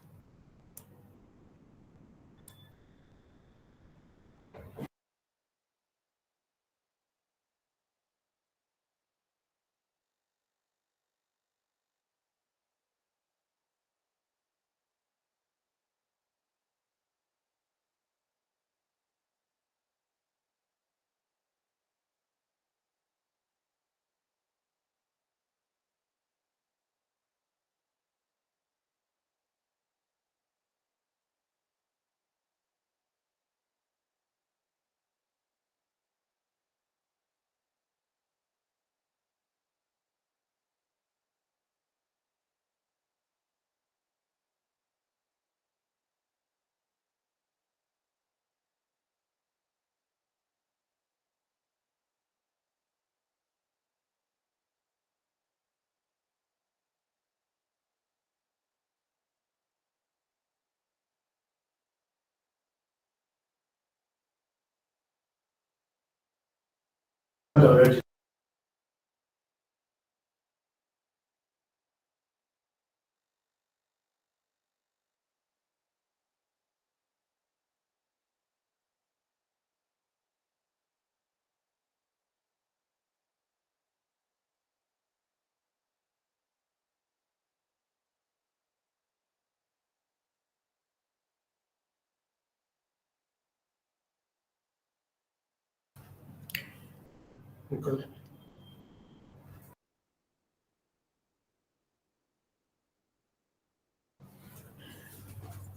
Okay.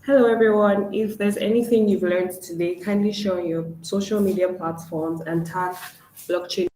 Hello, everyone. If there's anything you've learned today, kindly share on your social media platforms and tag blockchain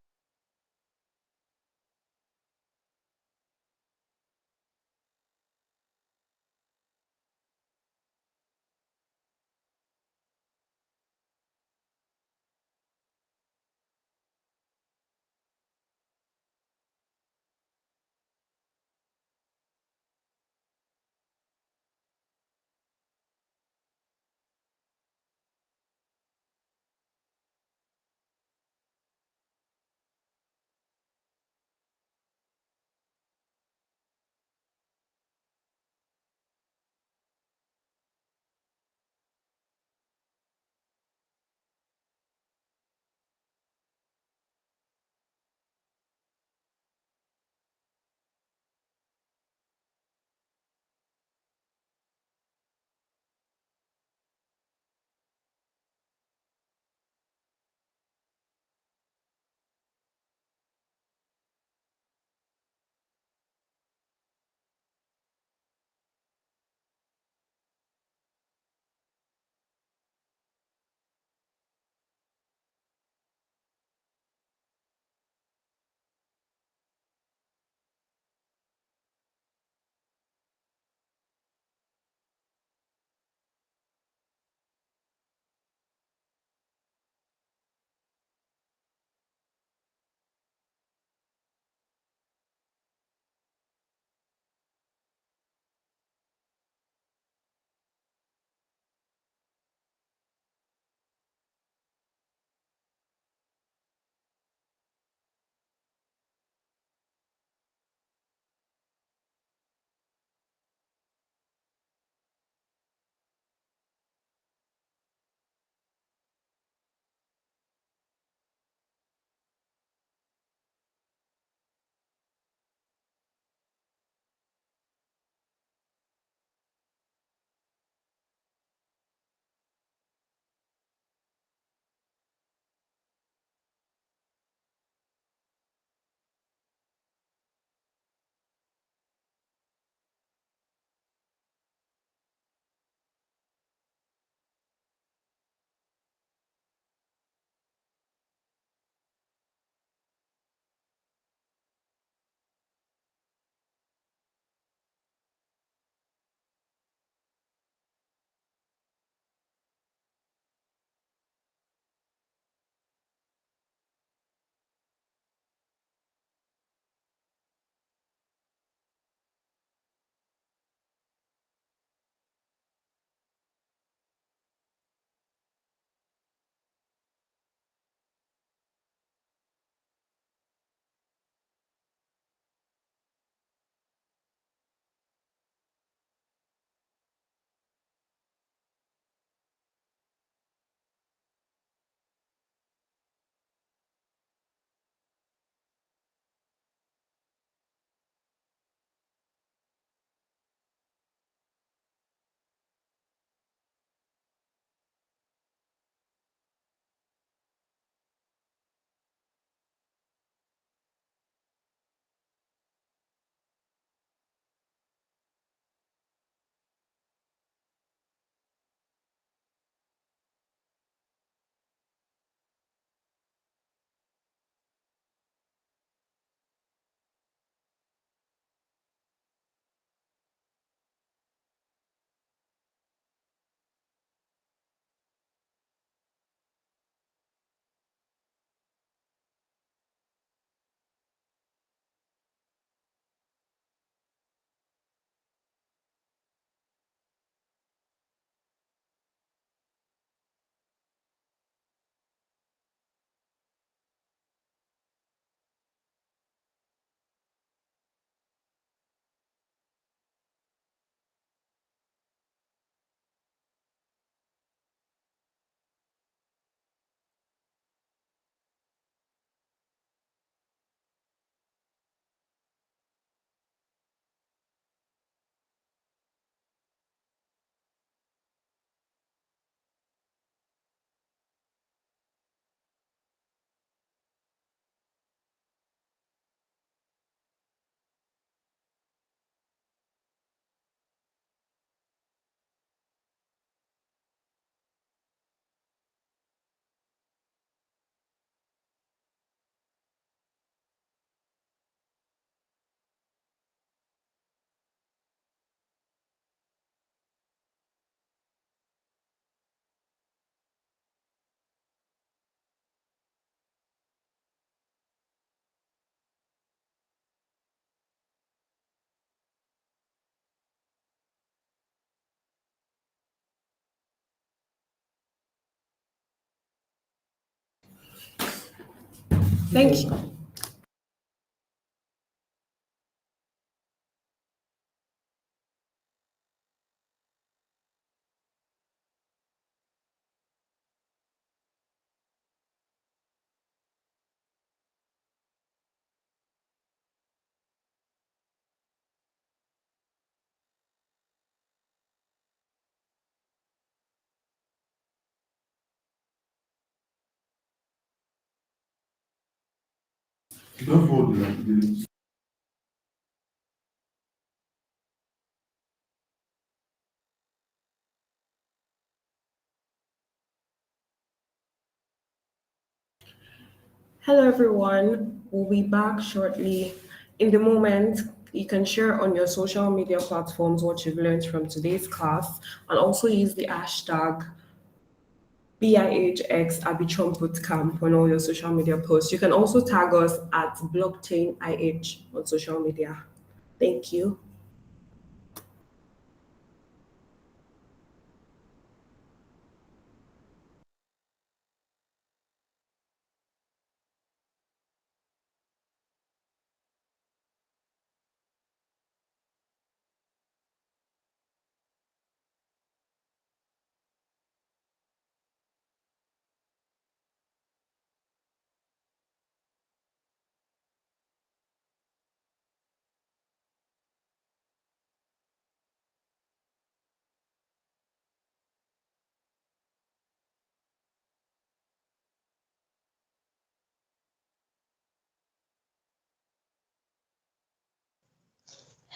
Thank you. Don't hold it. Hello, everyone. We'll be back shortly. In the moment, you can share on your social media platforms what you've learned from today's class and also use the hashtag BIHX Arbitrum Bootcamp on all your social media posts. You can also tag us at Blockchain IH on social media. Thank you.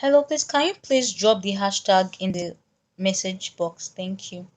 Hello, please can you please drop the hashtag in the message box? Thank you.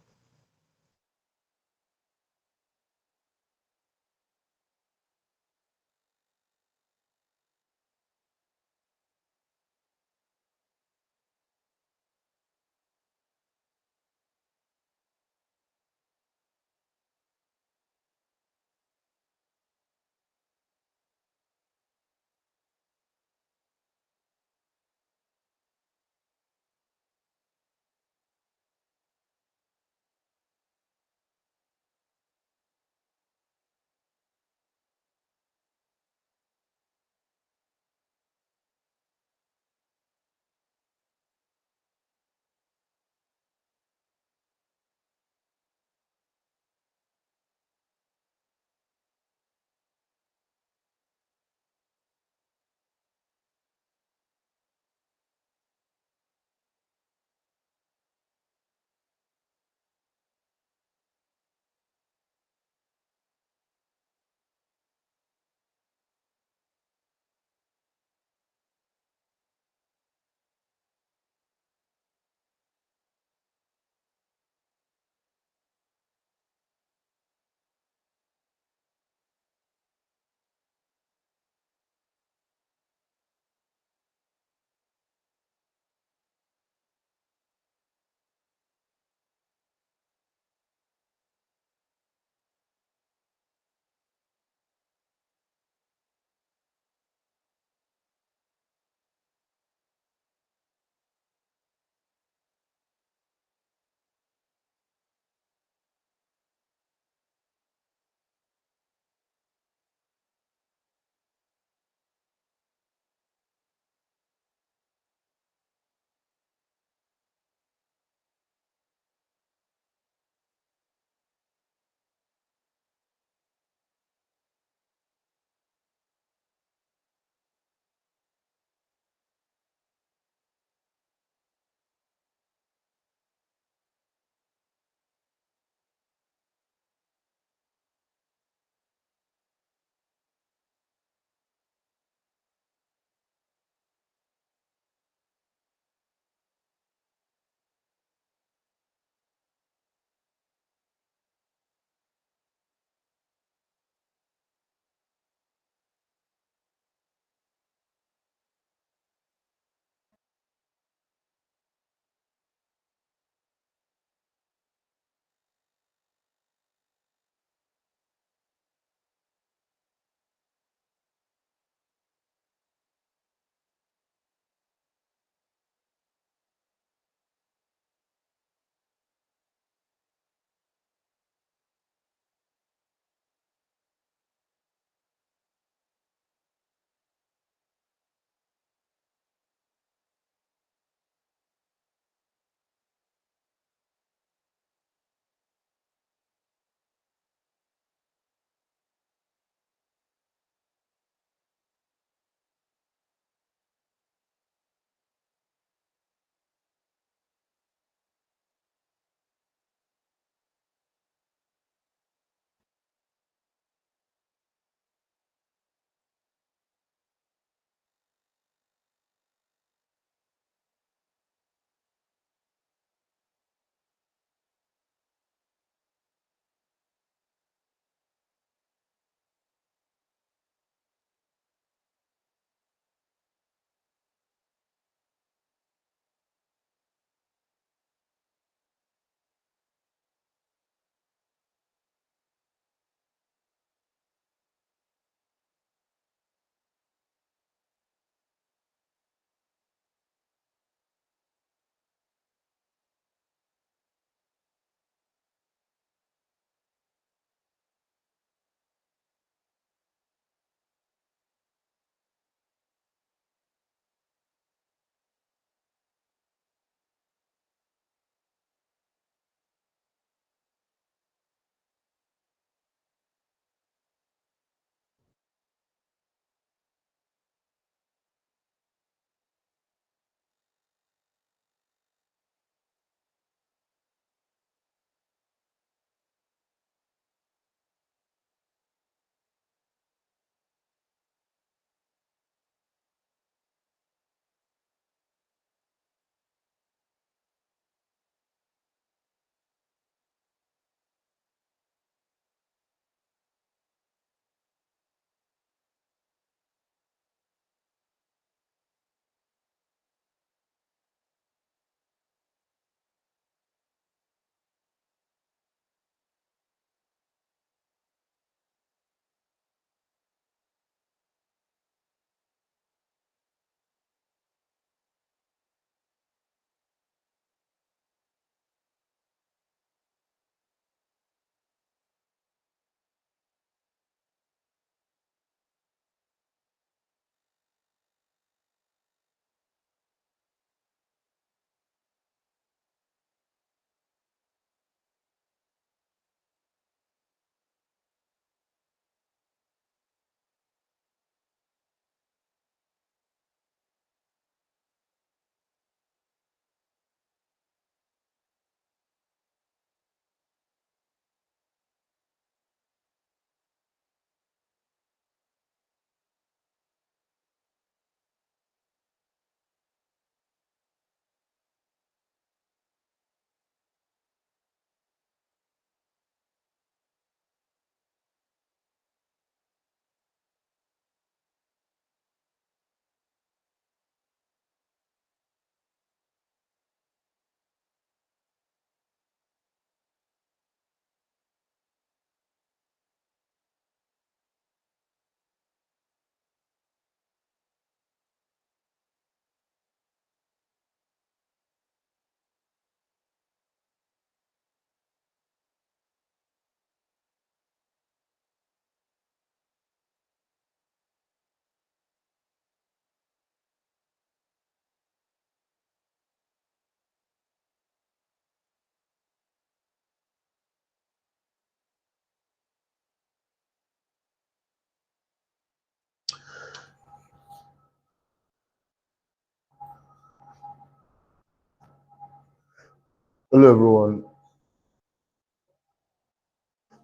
Hello, everyone.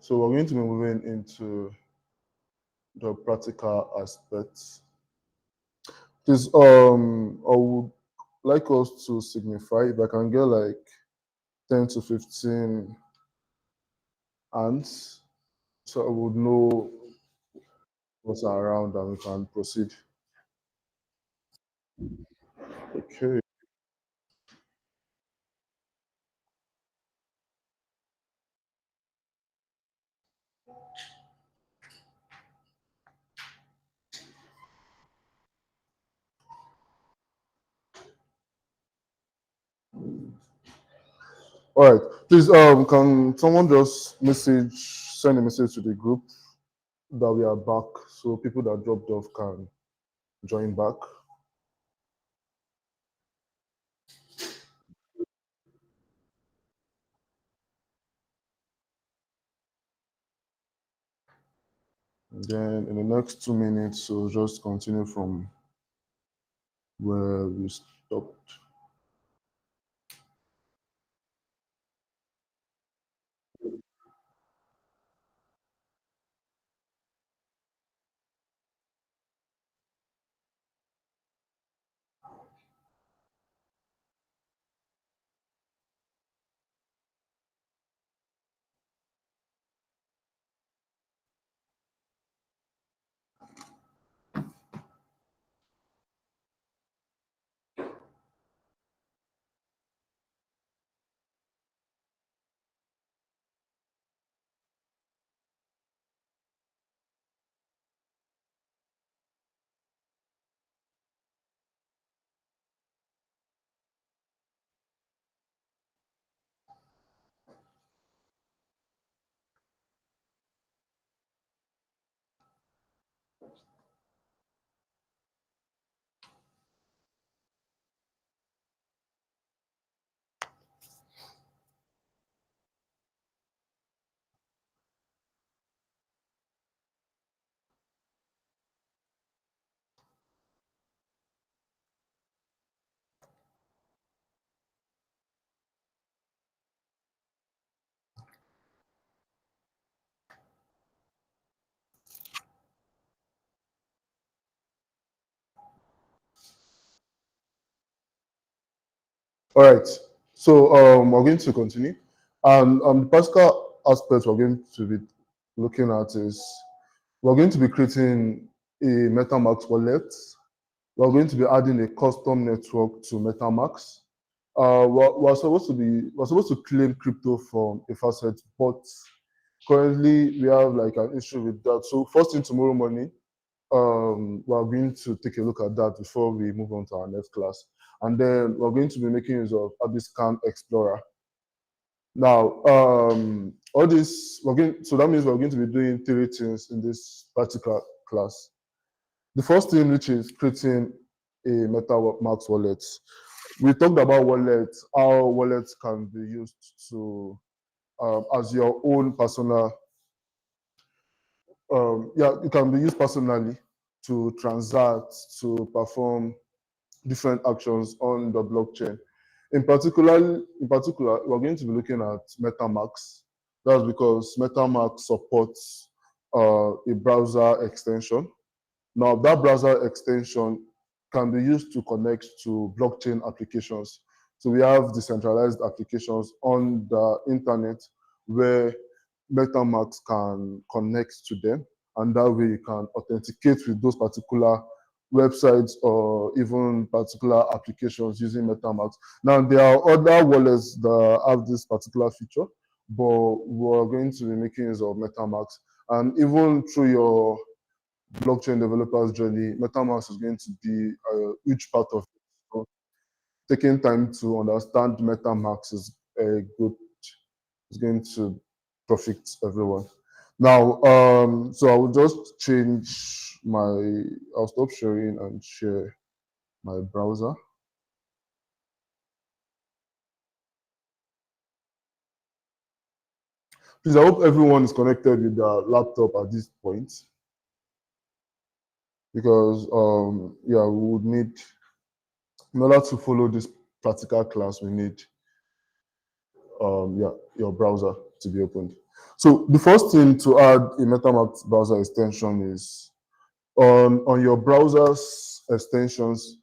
So we're going to be moving into the practical aspects. This I would like us to signify if I can get like 10 to 15 ants, so I would know what's around and we can proceed. Okay. All right. Please, can someone just send a message to the group that we are back, so people that dropped off can join back. And then in the next 2 minutes, we'll just continue from where we stopped. All right. So we're going to continue. And the practical aspect we're going to be looking at is we're going to be creating a MetaMask wallet. We're going to be adding a custom network to MetaMask. We're supposed to claim crypto from a facet, but currently we have like an issue with that. So first thing tomorrow morning, we're going to take a look at that before we move on to our next class. And then we're going to be making use of Abiscan Explorer. Now, all this, so that means we're going to be doing 3 things in this particular class. The first thing, which is creating a MetaMask wallet. We talked about wallets, how wallets can be used to, as your own personal, it can be used personally to transact, to perform different actions on the blockchain. In particular, we're going to be looking at MetaMask. That's because MetaMask supports a browser extension. Now, that browser extension can be used to connect to blockchain applications. So we have decentralized applications on the internet where MetaMask can connect to them, and that way you can authenticate with those particular websites or even particular applications using MetaMask. Now, there are other wallets that have this particular feature, but we're going to be making use of MetaMask. And even through your blockchain developers journey, MetaMask is going to be a huge part of it. So taking time to understand MetaMask is a good, is going to profit everyone. Now, so I will just change I'll stop sharing and share my browser. Please, I hope everyone is connected with their laptop at this point, because yeah, we would need, in order to follow this practical class, we need your browser to be opened. So the first thing to add a MetaMask browser extension is on your browser's extensions.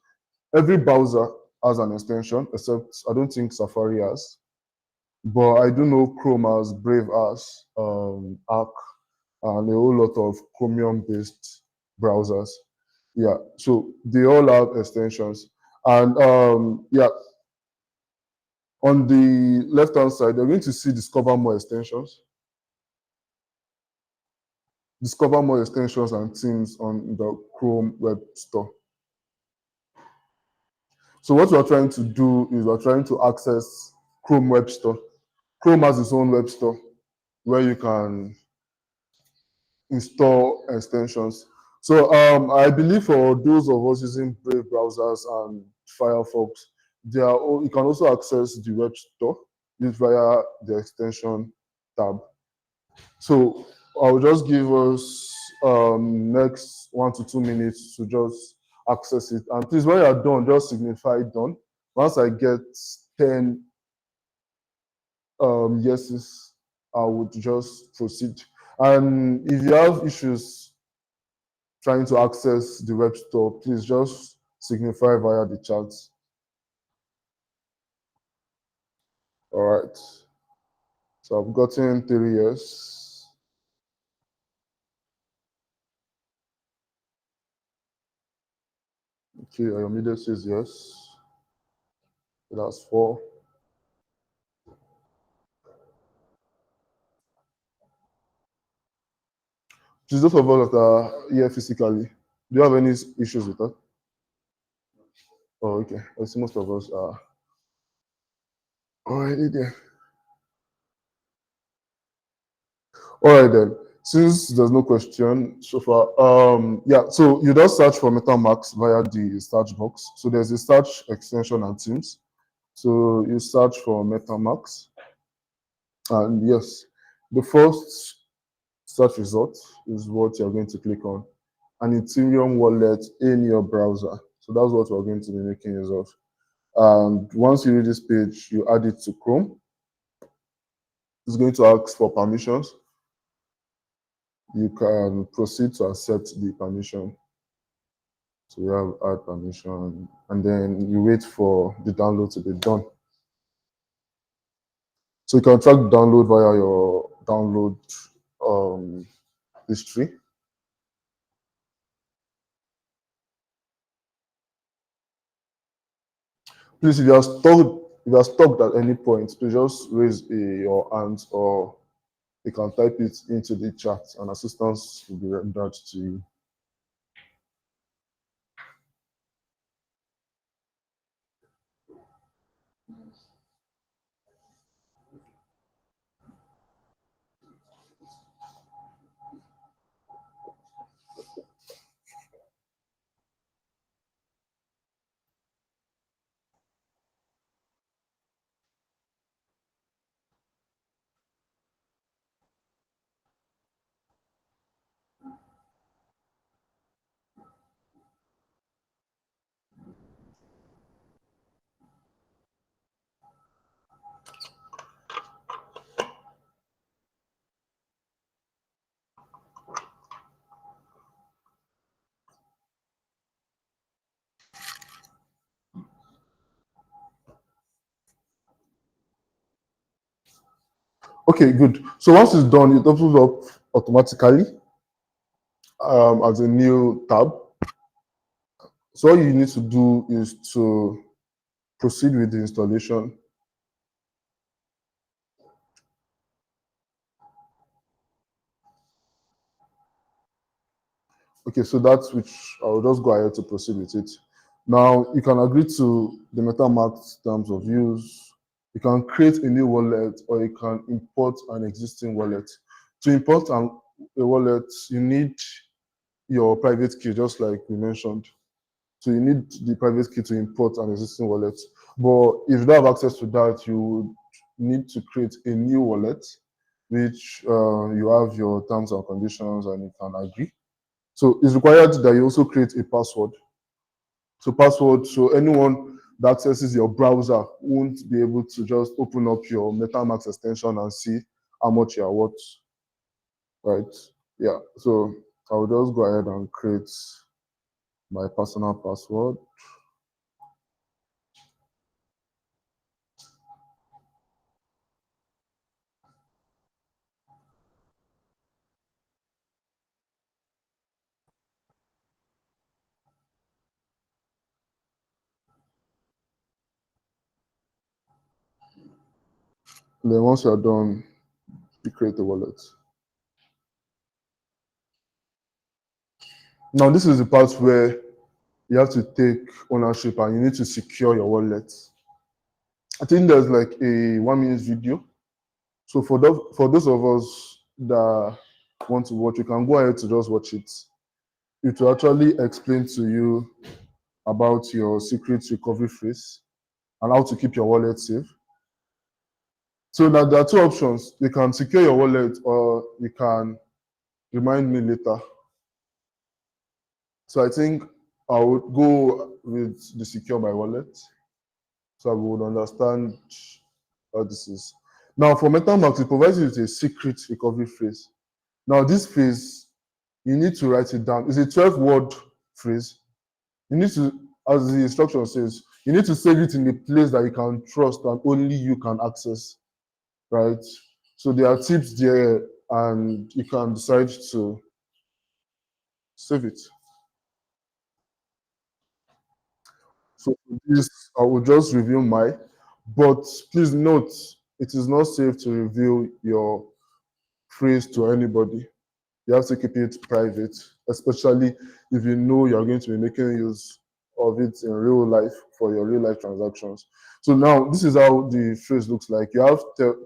Every browser has an extension, except I don't think Safari has. But I do know Chrome has, Brave has, Arc, and a whole lot of Chromium-based browsers. Yeah, so they all have extensions. And yeah, on the left-hand side, you're going to see Discover More extensions. Discover more extensions and themes on the Chrome Web Store. So what we're trying to do is we're trying to access Chrome Web Store. Chrome has its own web store where you can install extensions. So I believe for those of us using Brave browsers and Firefox, you can also access the web store via the extension tab. So I'll just give us next 1 to 2 minutes to just access it. And please, when you're done, just signify done. Once I get 10 yeses, I would just proceed. And if you have issues trying to access the web store, please just signify via the chat. All right. So I've gotten 3 yes. Okay, Ayomide says yes. That's 4. Just those of us that are here physically, do you have any issues with that? Oh, okay. I see most of us are already there. All right then. Since there's no question so far, yeah. So you just search for MetaMask via the search box. So there's a search extension and themes. So you search for MetaMask, and yes, the first search result is what you're going to click on, an Ethereum wallet in your browser. So that's what we're going to be making use of. And once you read this page, you add it to Chrome. It's going to ask for permissions. You can proceed to accept the permission. So you have add permission, and then you wait for the download to be done. So you can track download via your download history. Please, if you are stuck at any point, please just raise your hand, or you can type it into the chat, and assistance will be rendered to you. Okay, good. So once it's done, it opens up automatically as a new tab. So all you need to do is to proceed with the installation. Okay, so that's which I'll just go ahead to proceed with it. Now you can agree to the MetaMask terms of use. You can create a new wallet, or you can import an existing wallet. To import a wallet, you need your private key, just like we mentioned. So you need the private key to import an existing wallet. But if you don't have access to that, you would need to create a new wallet, which you have your terms and conditions, and you can agree. So it's required that you also create a password. So anyone that accesses your browser won't be able to just open up your MetaMask extension and see how much you are worth, right? Yeah, so I'll just go ahead and create my personal password. And then once you're done, you create a wallet. Now, this is the part where you have to take ownership and you need to secure your wallet. I think there's like a 1 minute video. So for those of us that want to watch, you can go ahead to just watch it. It will actually explain to you about your secret recovery phrase and how to keep your wallet safe. So now there are two options. You can secure your wallet or you can remind me later. So I think I would go with the secure my wallet so I would understand what this is. Now for MetaMask, it provides you with a secret recovery phrase. Now this phrase, you need to write it down. It's a 12-word phrase. You need to, as the instruction says, you need to save it in a place that you can trust and only you can access, right? So there are tips there and you can decide to save it. So for this, I will just reveal mine, but please note, it is not safe to reveal your phrase to anybody. You have to keep it private, especially if you know you're going to be making use of it in real life for your real life transactions. So now this is how the phrase looks like. You have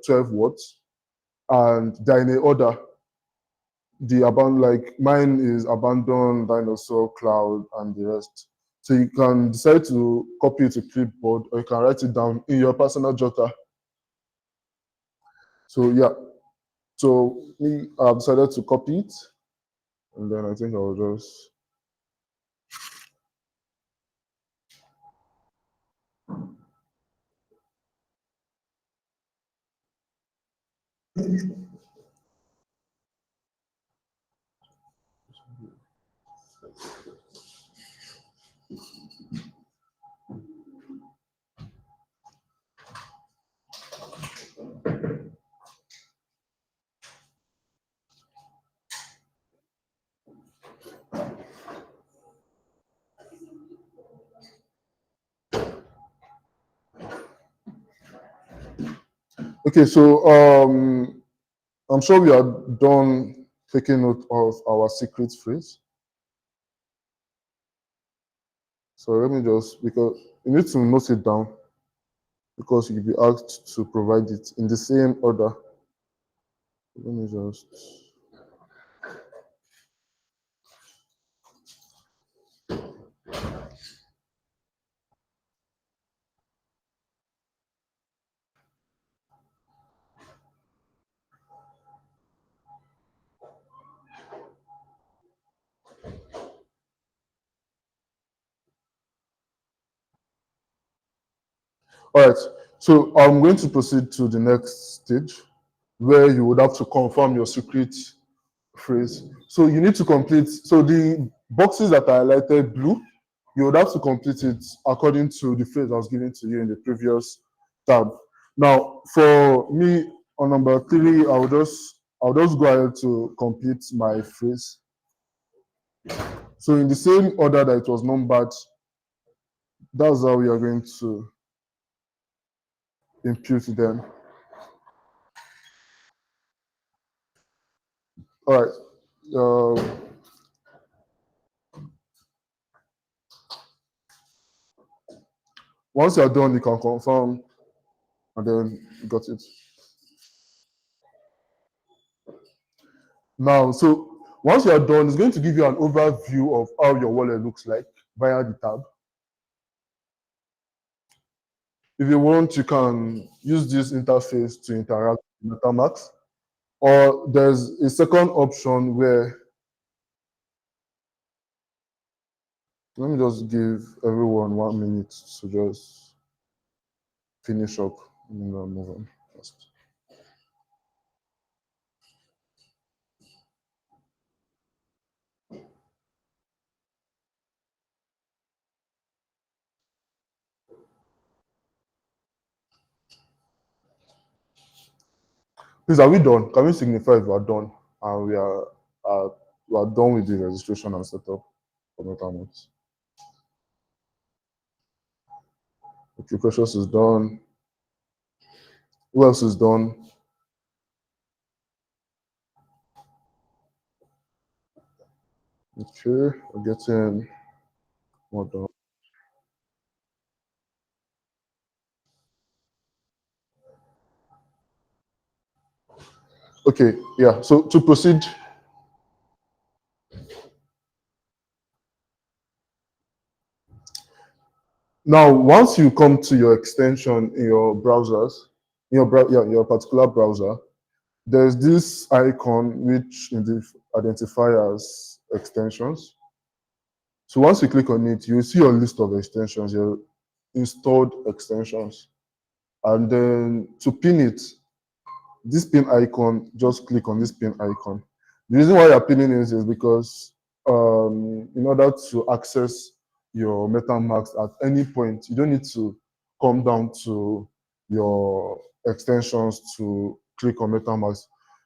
12 words and they're in a order. Like mine is abandon, dinosaur, cloud, and the rest. So you can decide to copy it to clipboard or you can write it down in your personal jotter. So yeah, so me, I've decided to copy it, and then I think I'll just. Okay, so I'm sure we are done taking note of our secret phrase. So let me just, because you need to note it down because you'll be asked to provide it in the same order. Let me just. All right, so I'm going to proceed to the next stage where you would have to confirm your secret phrase. So you need to complete, so the boxes that are highlighted blue, you would have to complete it according to the phrase I was given to you in the previous tab. Now, for me, on number 3, I'll just go ahead to complete my phrase. So in the same order that it was numbered, that's how we are going to impute them. All right. Once you're done, you can confirm, and then you got it. Now, so once you're done, it's going to give you an overview of how your wallet looks like via the tab. If you want, you can use this interface to interact with MetaMask, or there's a second option where Let me just give everyone 1 minute to just finish up and then move on. Please, are we done? Can we signify if we are done and we are done with the registration and setup for MetaMask? Okay, Precious is done. Who else is done? Okay, we're getting more done. Okay, yeah. So to proceed, now once you come to your extension in your browsers, in your particular browser, there's this icon which identifies extensions. So once you click on it, you see your list of extensions, your installed extensions. And then to pin it, this pin icon, just click on this pin icon. The reason why you're pinning it is because in order to access your MetaMask at any point, you don't need to come down to your extensions to click on MetaMask.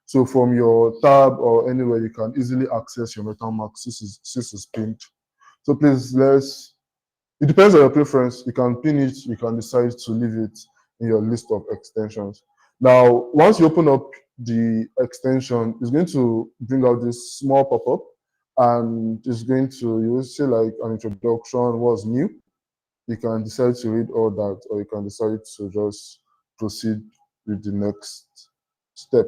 So from your tab or anywhere, you can easily access your MetaMask since it's pinned. So please, it depends on your preference. You can pin it, you can decide to leave it in your list of extensions. Now, once you open up the extension, it's going to bring out this small pop-up and it's going to, you will see like an introduction, what's new. You can decide to read all that, or you can decide to just proceed with the next step.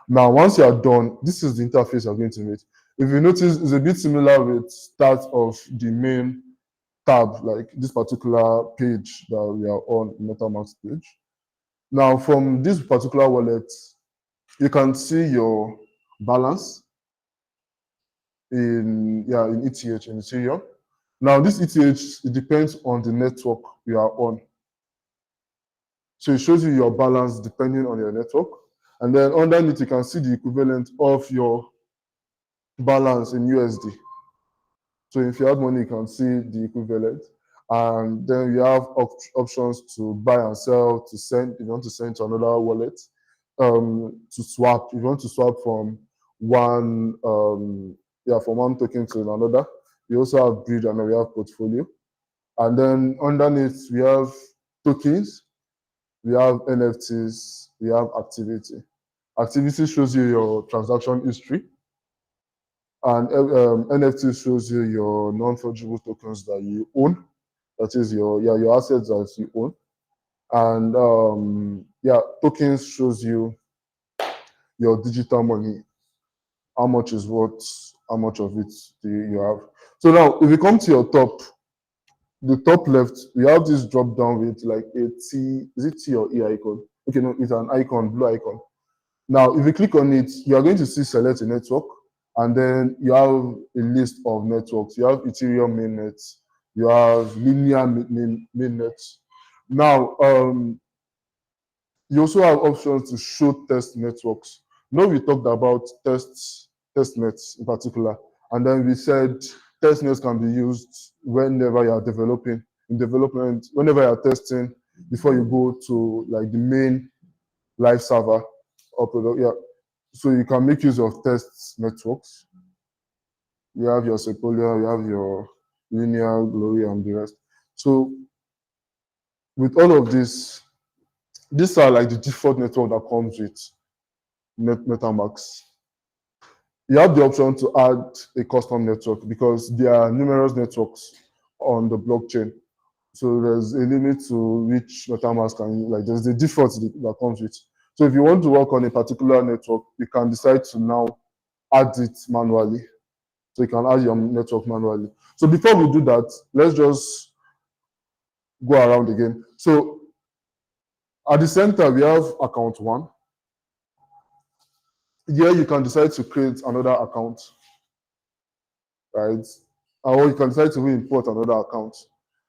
Now, once you are done, this is the interface you're going to meet. If you notice, it's a bit similar with start of the main tab, like this particular page that we are on, MetaMask page. Now, from this particular wallet, you can see your balance in ETH, in Ethereum. Now, this ETH, it depends on the network you are on. So it shows you your balance depending on your network. And then underneath, you can see the equivalent of your balance in USD. So if you have money, you can see the equivalent. And then you have options to buy and sell, to send, if you want to send to another wallet, to swap, if you want to swap from one token to another. We also have bridge and then we have portfolio. And then underneath, we have tokens, we have NFTs, we have activity. Activity shows you your transaction history. And NFT shows you your non-fungible tokens that you own. That is your assets that you own. And tokens shows you your digital money. How much is what? How much of it do you have? So now, if you come to your top, the top left, we have this drop down with like a T. Is it T or E icon? Okay, no, it's an icon, blue icon. Now, if you click on it, you are going to see select a network. And then you have a list of networks. You have Ethereum mainnet, you have linear mainnet. Now, you also have options to show test networks. Now we talked about test nets in particular, and then we said test nets can be used whenever you are developing, in development, whenever you are testing before you go to like the main live server or product. Yeah. So you can make use of test networks. You have your Sepolia, you have your Linear, Glory, and the rest. So with all of this, these are like the default network that comes with MetaMask. You have the option to add a custom network because there are numerous networks on the blockchain. So there's a limit to which MetaMask can, like there's the default that comes with. So if you want to work on a particular network, you can decide to now add it manually. So you can add your network manually. So before we do that, let's just go around again. So at the center, we have account 1. Here you can decide to create another account, right? or you can decide to import another account.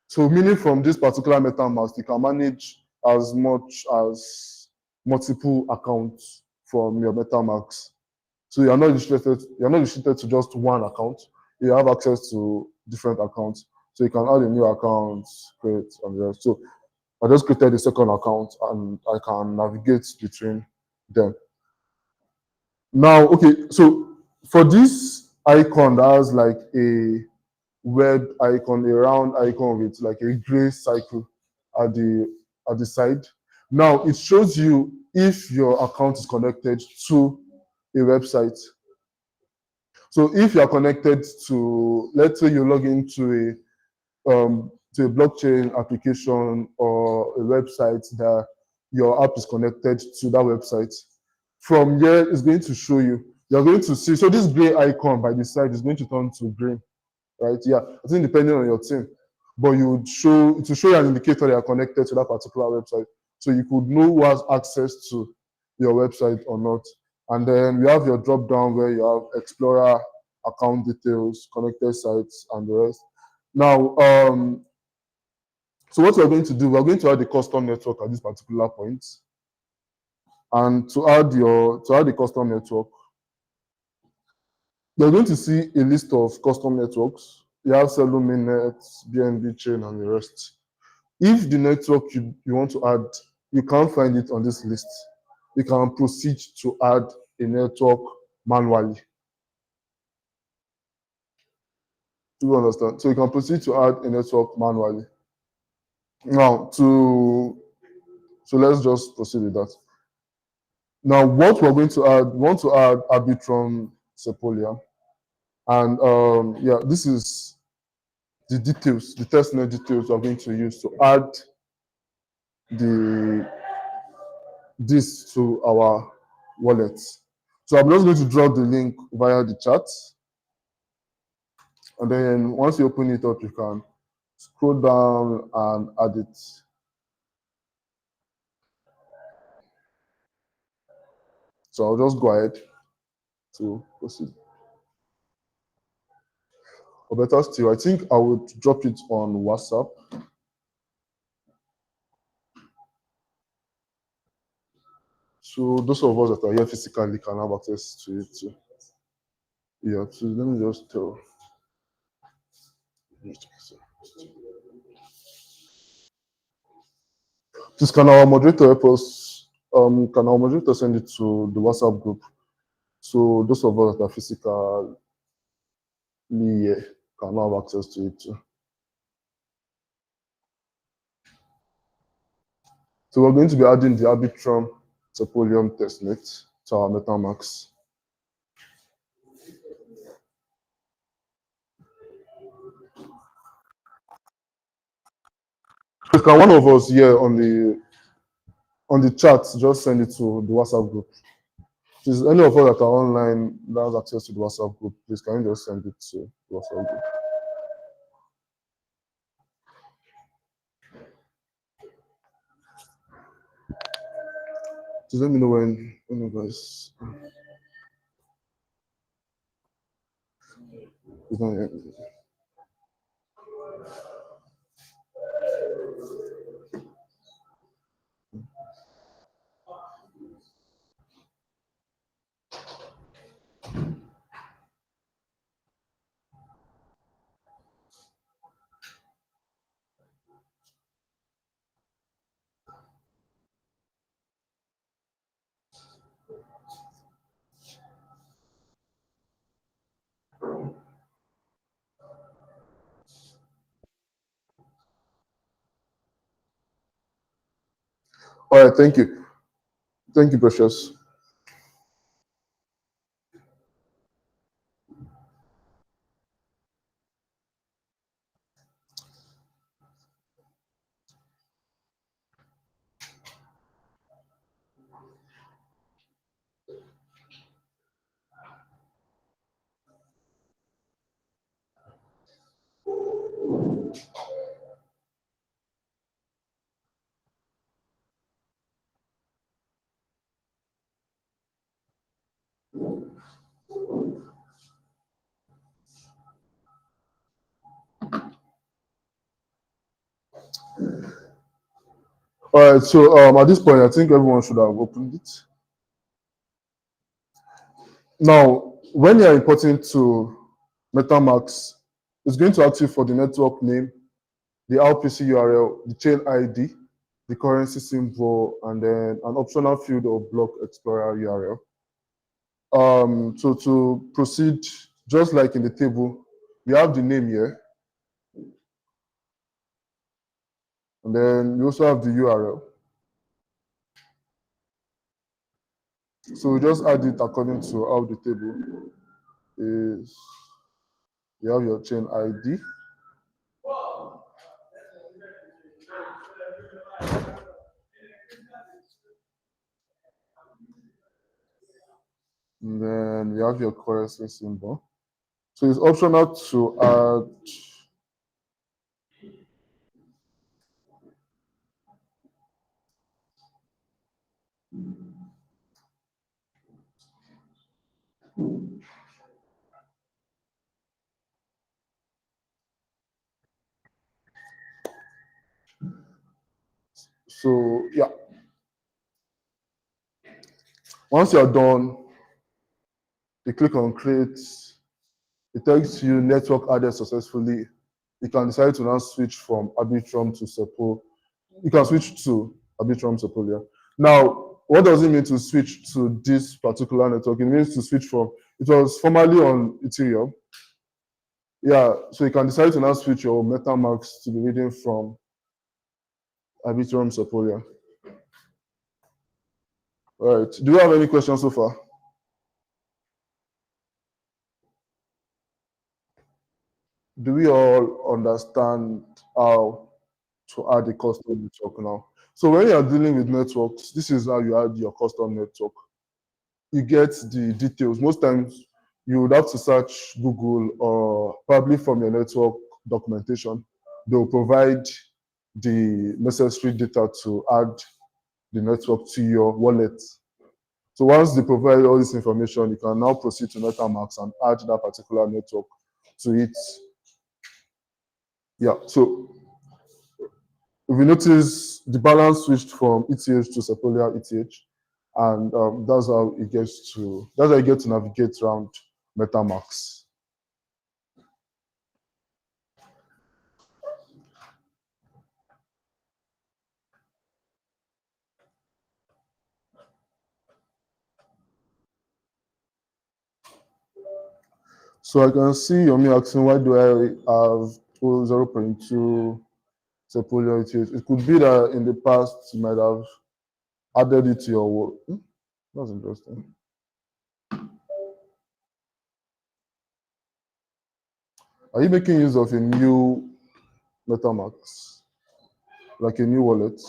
So meaning from this particular MetaMask, you can manage as much as multiple accounts from your MetaMask. So you're not restricted to just one account. You have access to different accounts. So you can add a new account, create and the rest. So I just created a second account and I can navigate between them. Now, okay, so for this icon that has like a web icon, a round icon with like a gray cycle at the side. Now it shows you if your account is connected to a website. So if you are connected to, let's say you log into a blockchain application or a website that your app is connected to that website, from here it's going to show you. You're going to see. So this gray icon by the side is going to turn to green, right? Yeah, I think depending on your team, but you would show it will show you an indicator that you're connected to that particular website, so you could know who has access to your website or not. And then you have your drop down where you have Explorer, account details, connected sites, and the rest. Now, so what we're going to do, we're going to add a custom network at this particular point. And to add the custom network, you're going to see a list of custom networks. You have Celo Mainnet, BNB Chain, and the rest. If the network you want to add, you can't find it on this list, you can proceed to add a network manually. Do you understand? So you can proceed to add a network manually. Now, so let's just proceed with that. Now, what we're going to add, we want to add Arbitrum Sepolia. And yeah, this is the details, the testnet details we're going to use to add this to our wallet. So I'm just going to drop the link via the chat. And then once you open it up, you can scroll down and add it. So I'll just go ahead to proceed. Or better still, I think I would drop it on WhatsApp. So those of us that are here physically can have access to it too. Yeah, so let me just tell. Please, can our moderator help us? Can our moderator send it to the WhatsApp group? So those of us that are physically here can have access to it too. So we're going to be adding the Arbitrum Sepolium testnet to our MetaMask. So can one of us here on the chat just send it to the WhatsApp group? Please, any of us that are online that has access to the WhatsApp group, please can you just send it to the WhatsApp group? Just let me know when you guys. It's not yet. All right, thank you. Thank you, Precious. All right, so at this point, I think everyone should have opened it. Now, when you're importing to MetaMask, it's going to ask you for the network name, the RPC URL, the chain ID, the currency symbol, and then an optional field of Block Explorer URL. So to proceed, just like in the table, we have the name here, and then we also have the URL. So we just add it according to how the table is. You have your chain ID. And then you have your currency symbol. So it's optional to add so yeah. Once you're done, you click on create. It tells you network added successfully. You can decide to now switch from Arbitrum to Sepo. You can switch to Arbitrum Sepolia. Now, what does it mean to switch to this particular network? It means to switch from, it was formerly on Ethereum. Yeah, so you can decide to now switch your MetaMask to be reading from Arbitrum Sepolia. All right, do you have any questions so far? Do we all understand how to add a custom network now? So when you are dealing with networks, this is how you add your custom network. You get the details. Most times you would have to search Google or probably from your network documentation. They'll provide the necessary data to add the network to your wallet. So once they provide all this information, you can now proceed to MetaMask and add that particular network to it. Yeah, so if you notice, the balance switched from ETH to Sepolia ETH, and that's how it gets to, that's how you get to navigate around MetaMask. So I can see Yomi asking, why do I have 0.2 Sepolia ETH? It could be that in the past you might have added it to your wallet. That's interesting. Are you making use of a new MetaMask, like a new wallet?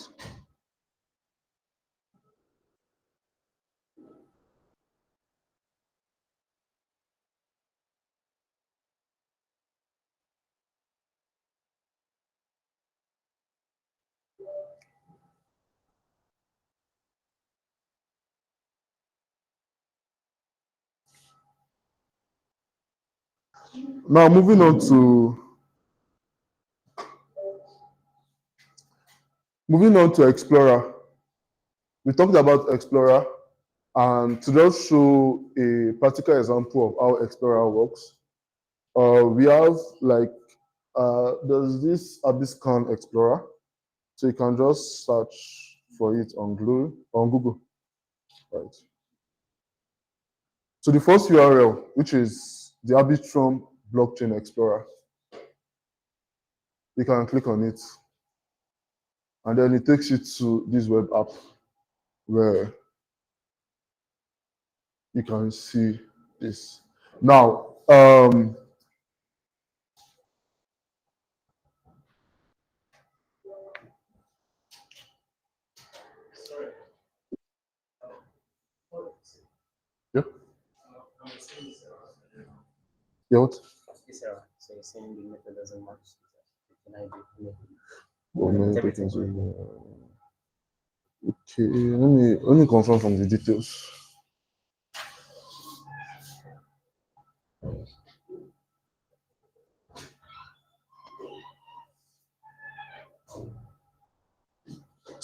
Now moving on to Explorer. We talked about Explorer, and to just show a practical example of how Explorer works, we have like there's this Abiscan Explorer, so you can just search for it on Google, right? So the first URL, which is the Arbitrum Blockchain Explorer, you can click on it, and then it takes you to this web app where you can see this. Now, yeah, yeah, what? So you're saying the method doesn't match. Can I do? Oh, many tokens. Okay, let me confirm from the details.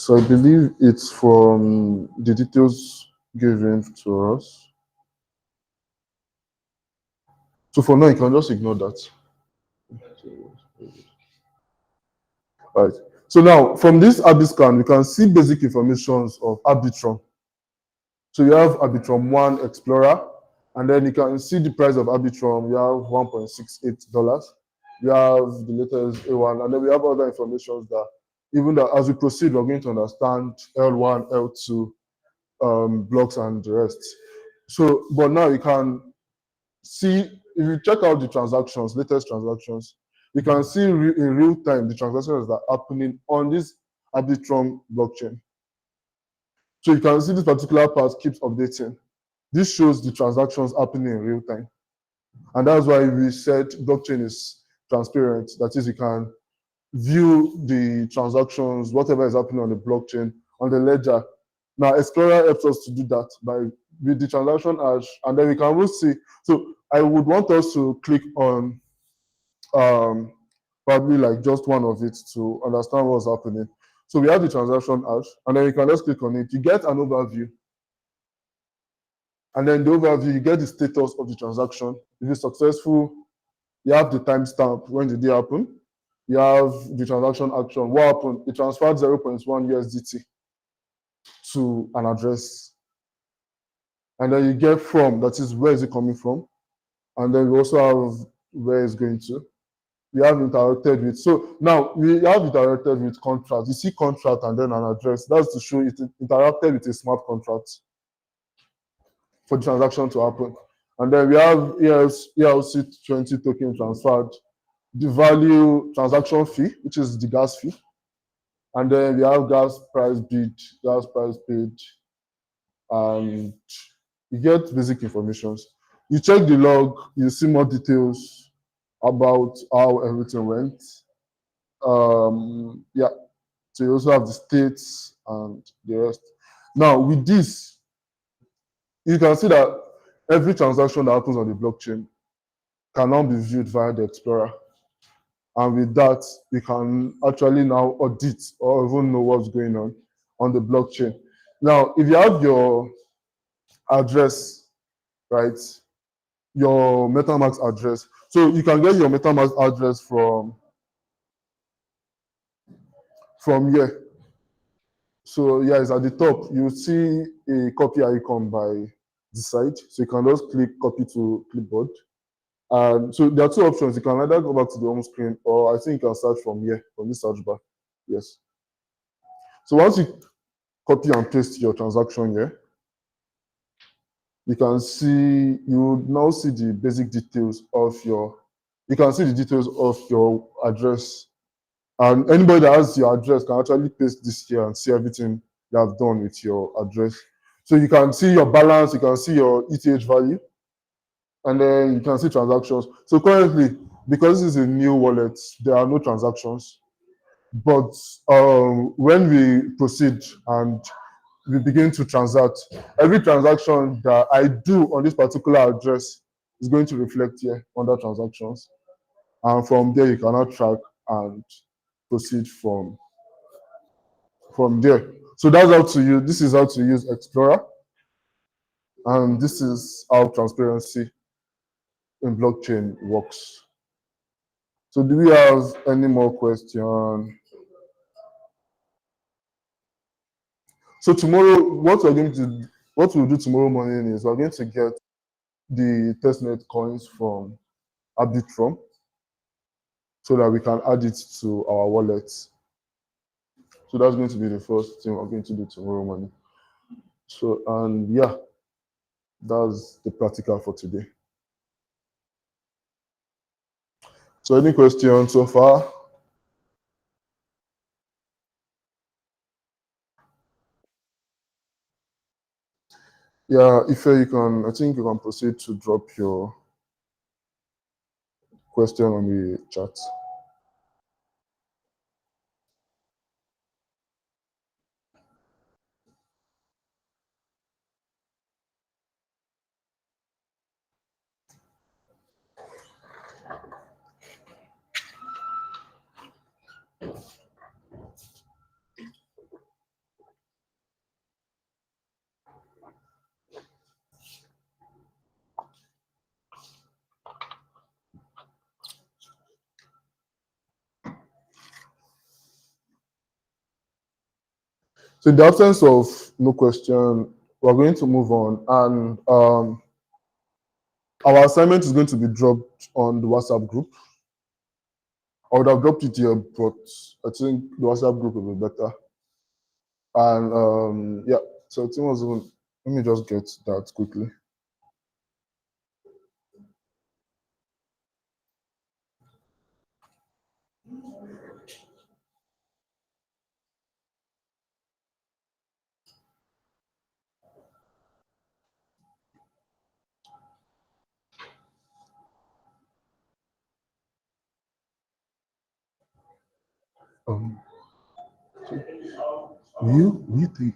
So I believe it's from the details given to us. So for now, you can just ignore that. Right. So now, from this Arbiscan, we can see basic informations of Arbitrum. So you have Arbitrum 1 Explorer, and then you can see the price of Arbitrum. You have $1.68. You have the latest A1, and then we have other information that even that as we proceed, we're going to understand L1, L2 blocks and the rest. So, but now you can see, if you check out the transactions, latest transactions, you can see in real time the transactions that are happening on this Arbitrum blockchain. So you can see this particular part keeps updating. This shows the transactions happening in real time. And that's why we said blockchain is transparent. That is, you can view the transactions, whatever is happening on the blockchain, on the ledger. Now, Explorer helps us to do that by with the transaction hash, and then we can also see. So I would want us to click on probably like just one of it to understand what's happening. So we have the transaction hash, and then you can just click on it. You get an overview. And then the overview, you get the status of the transaction. If it's successful, you have the timestamp. When did it happen? You have the transaction action. What happened? It transferred 0.1 USDT to an address. And then you get from, that is, where is it coming from? And then we also have where it's going to. We have interacted with. So now we have interacted with contract. You see contract and then an address. That's to show it interacted with a smart contract for the transaction to happen. And then we have ERC20 token transferred, the value transaction fee, which is the gas fee. And then we have gas price bid, gas price paid, and you get basic information. You check the log, you see more details about how everything went. Yeah, so you also have the states and the rest. Now, with this, you can see that every transaction that happens on the blockchain can now be viewed via the Explorer. And with that, we can actually now audit or even know what's going on the blockchain. Now, if you have your address, right, your MetaMask address, so you can get your MetaMask address from here. So yeah, it's at the top. You see a copy icon by the side. So you can just click copy to clipboard. So there are two options. You can either go back to the home screen, or I think you can search from here, from this search bar. Yes. So once you copy and paste your transaction here, you can see, you now see the basic details of you can see the details of your address. And anybody that has your address can actually paste this here and see everything you have done with your address. So you can see your balance, you can see your ETH value, and then you can see transactions. So currently, because this is a new wallet, there are no transactions. But when we proceed and we begin to transact, every transaction that I do on this particular address is going to reflect here under transactions. And from there, you cannot track and proceed from there. So that's how to use, this is how to use Explorer. And this is how transparency in blockchain works. So do we have any more questions? So tomorrow, what we'll do tomorrow morning is we're going to get the testnet coins from Arbitrum so that we can add it to our wallet. So that's going to be the first thing we're going to do tomorrow morning. So, and yeah, that's the practical for today. So any questions so far? Yeah, if you can, I think you can proceed to drop your question on the chat. So in the absence of no question, we're going to move on, and our assignment is going to be dropped on the WhatsApp group. I would have dropped it here, but I think the WhatsApp group will be better. And yeah, so Tim was even, let me just get that quickly. Um, will you take?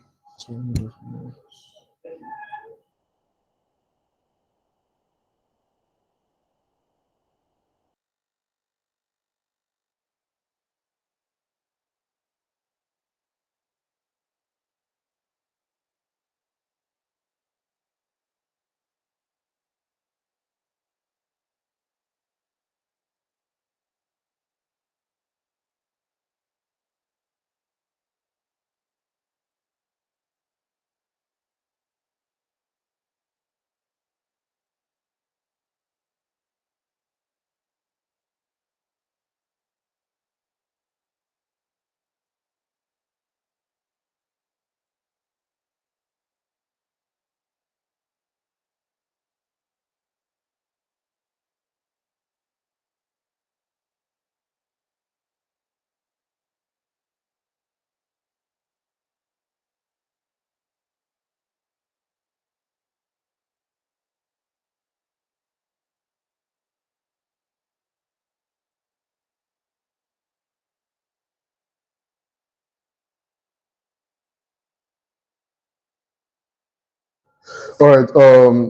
All right.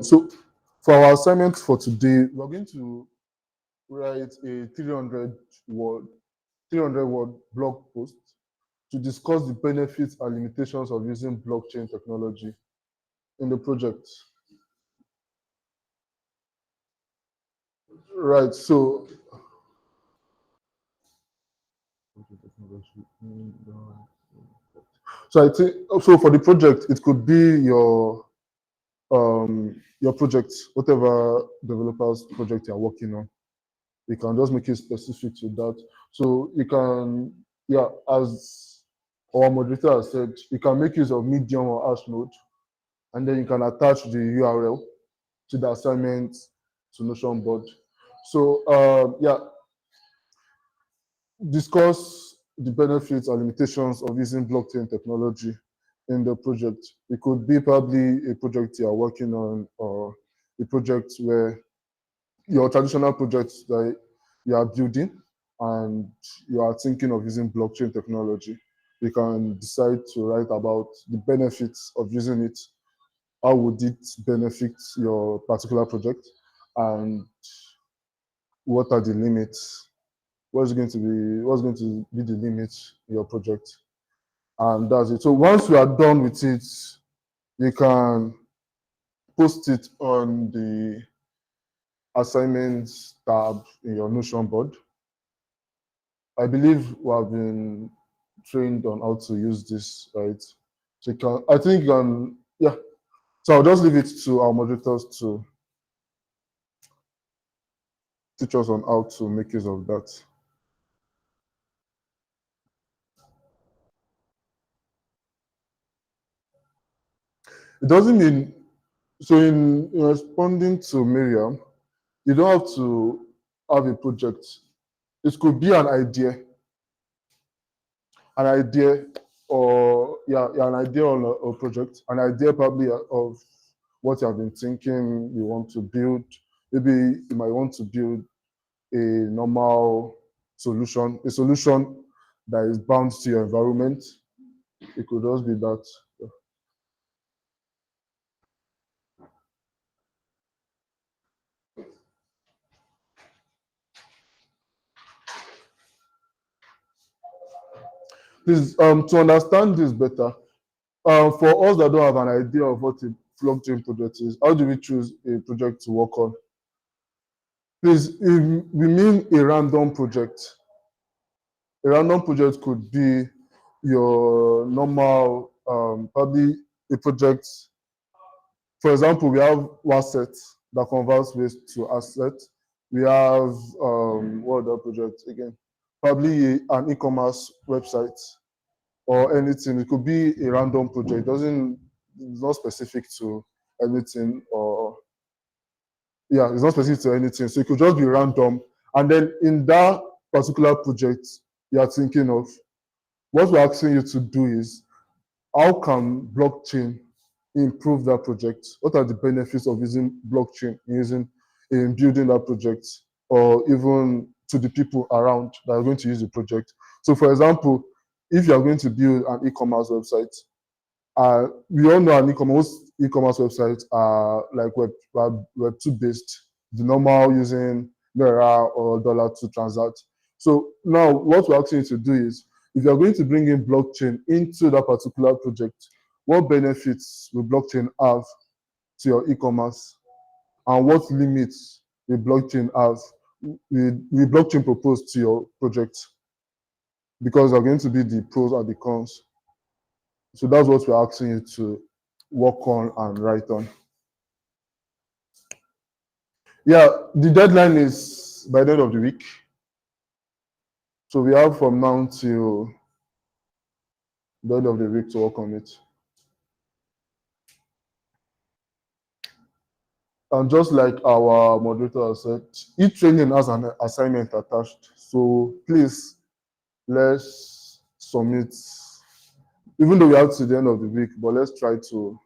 So for our assignment for today, we're going to write a 300 word blog post to discuss the benefits and limitations of using blockchain technology in the project. Right. So I think so for the project, it could be your project, whatever developers project you're working on. You can just make it specific to that. So you can, yeah, as our moderator has said, you can make use of Medium or Archnode, and then you can attach the URL to the assignment to Notion board. So yeah, discuss the benefits and limitations of using blockchain technology in the project. It could be probably a project you are working on, or a project where your traditional projects that you are building and you are thinking of using blockchain technology. You can decide to write about the benefits of using it. How would it benefit your particular project, and what are the limits? What's going to be the limits in your project? And that's it. So once you are done with it, you can post it on the assignments tab in your Notion board. I believe we have been trained on how to use this, right? So you can, I think you can, yeah. So I'll just leave it to our moderators to teach us on how to make use of that. It doesn't mean, so in responding to Miriam, you don't have to have a project. It could be an idea, or yeah, an idea on a project, an idea probably of what you have been thinking you want to build. Maybe you might want to build a normal solution, a solution that is bound to your environment. It could just be that. Please, to understand this better, for us that don't have an idea of what a blockchain project is, how do we choose a project to work on? Please, if we mean a random project could be your normal probably a project. For example, we have WASET that converts waste to asset. We have what other project again? Probably an e-commerce website or anything. It could be a random project. It's not specific to anything, or yeah, it's not specific to anything. So it could just be random. And then in that particular project you are thinking of, what we're asking you to do is, how can blockchain improve that project? What are the benefits of using blockchain in building that project, or even to the people around that are going to use the project? So for example, if you are going to build an e-commerce website, we all know most e-commerce websites are like web 2 based, the normal using Naira or dollar to transact. So now what we're asking you to do is, if you're going to bring in blockchain into that particular project, what benefits will blockchain have to your e-commerce, and what limits will blockchain have, will blockchain propose to your project? Because they're going to be the pros and the cons. So that's what we're asking you to work on and write on. Yeah, the deadline is by the end of the week. So we have from now till the end of the week to work on it. And just like our moderator said, each training has an assignment attached. So please, let's submit, even though we have to the end of the week, but let's try to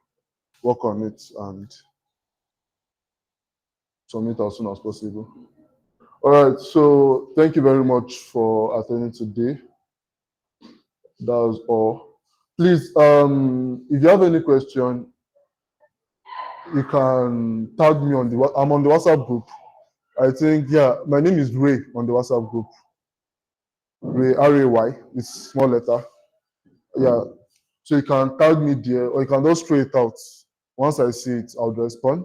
work on it and submit as soon as possible. All right, so thank you very much for attending today. That was all. Please, if you have any question, you can tag me on I'm on the WhatsApp group. I think, yeah, my name is Ray on the WhatsApp group. Ray, R-A-Y, it's small letter. Yeah, so you can tag me there, or you can just throw it out. Once I see it, I'll respond.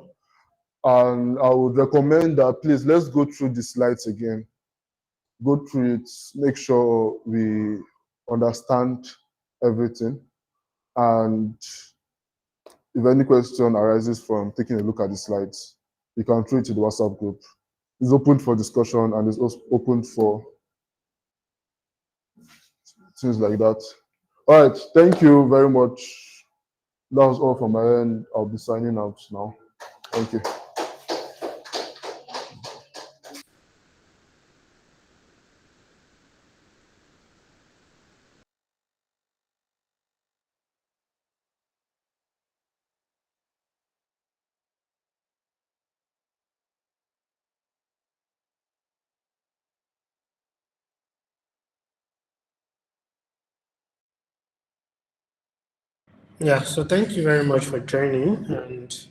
And I would recommend that, please, let's go through the slides again. Go through it, make sure we understand everything. And if any question arises from taking a look at the slides, you can throw it to the WhatsApp group. It's open for discussion and it's also open for things like that. All right, thank you very much. That was all from my end. I'll be signing out now. Thank you. Yeah, so thank you very much for joining, and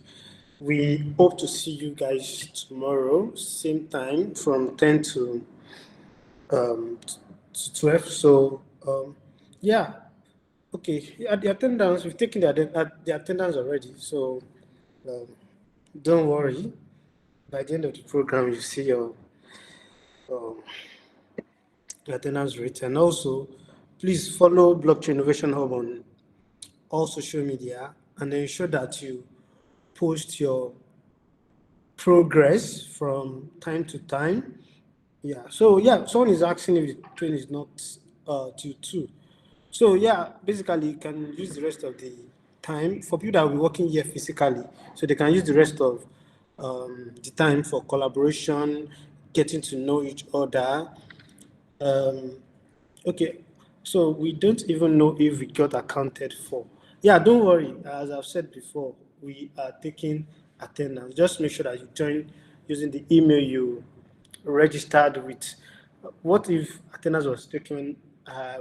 we hope to see you guys tomorrow, same time from 10 to 12. So yeah, okay. At the attendance, we've taken the attendance already. So don't worry. By the end of the program, you see your attendance rate, and also please follow Blockchain Innovation Hub on all social media and ensure that you post your progress from time to time. Yeah, so yeah, someone is asking if the train is not till 2. So yeah, basically you can use the rest of the time for people that will be working here physically, so they can use the rest of the time for collaboration, getting to know each other. Okay, so we don't even know if we got accounted for. Yeah, don't worry. As I've said before, we are taking attendance. Just make sure that you join using the email you registered with. What if attendance was taken?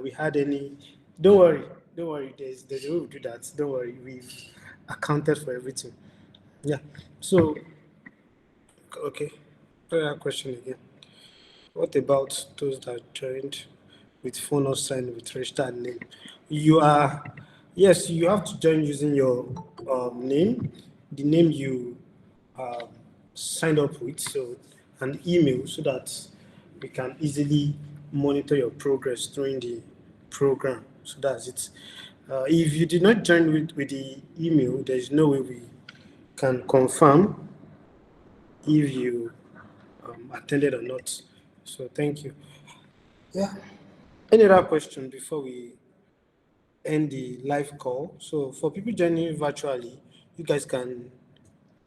We had any? Don't worry. Don't worry. There's a way we do that. Don't worry. We've accounted for everything. Yeah. So, okay. Question again. What about those that joined with phone or signed with registered name? Yes, you have to join using your name, the name you signed up with, so an email, so that we can easily monitor your progress during the program. So that's it. If you did not join with the email, there's no way we can confirm if you attended or not. So thank you. Yeah. Any other question before we end the live call? So for people joining virtually, you guys can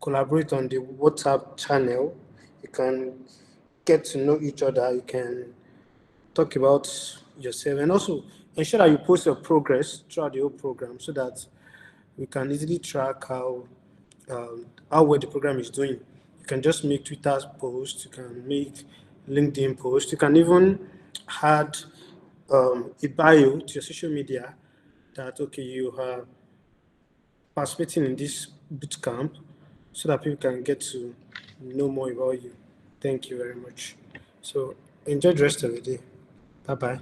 collaborate on the WhatsApp channel. You can get to know each other. You can talk about yourself, and also ensure that you post your progress throughout the whole program so that we can easily track how well the program is doing. You can just make Twitter posts, you can make LinkedIn posts, you can even add a bio to your social media that, okay, you are participating in this boot camp so that people can get to know more about you. Thank you very much. So enjoy the rest of the day. Bye-bye.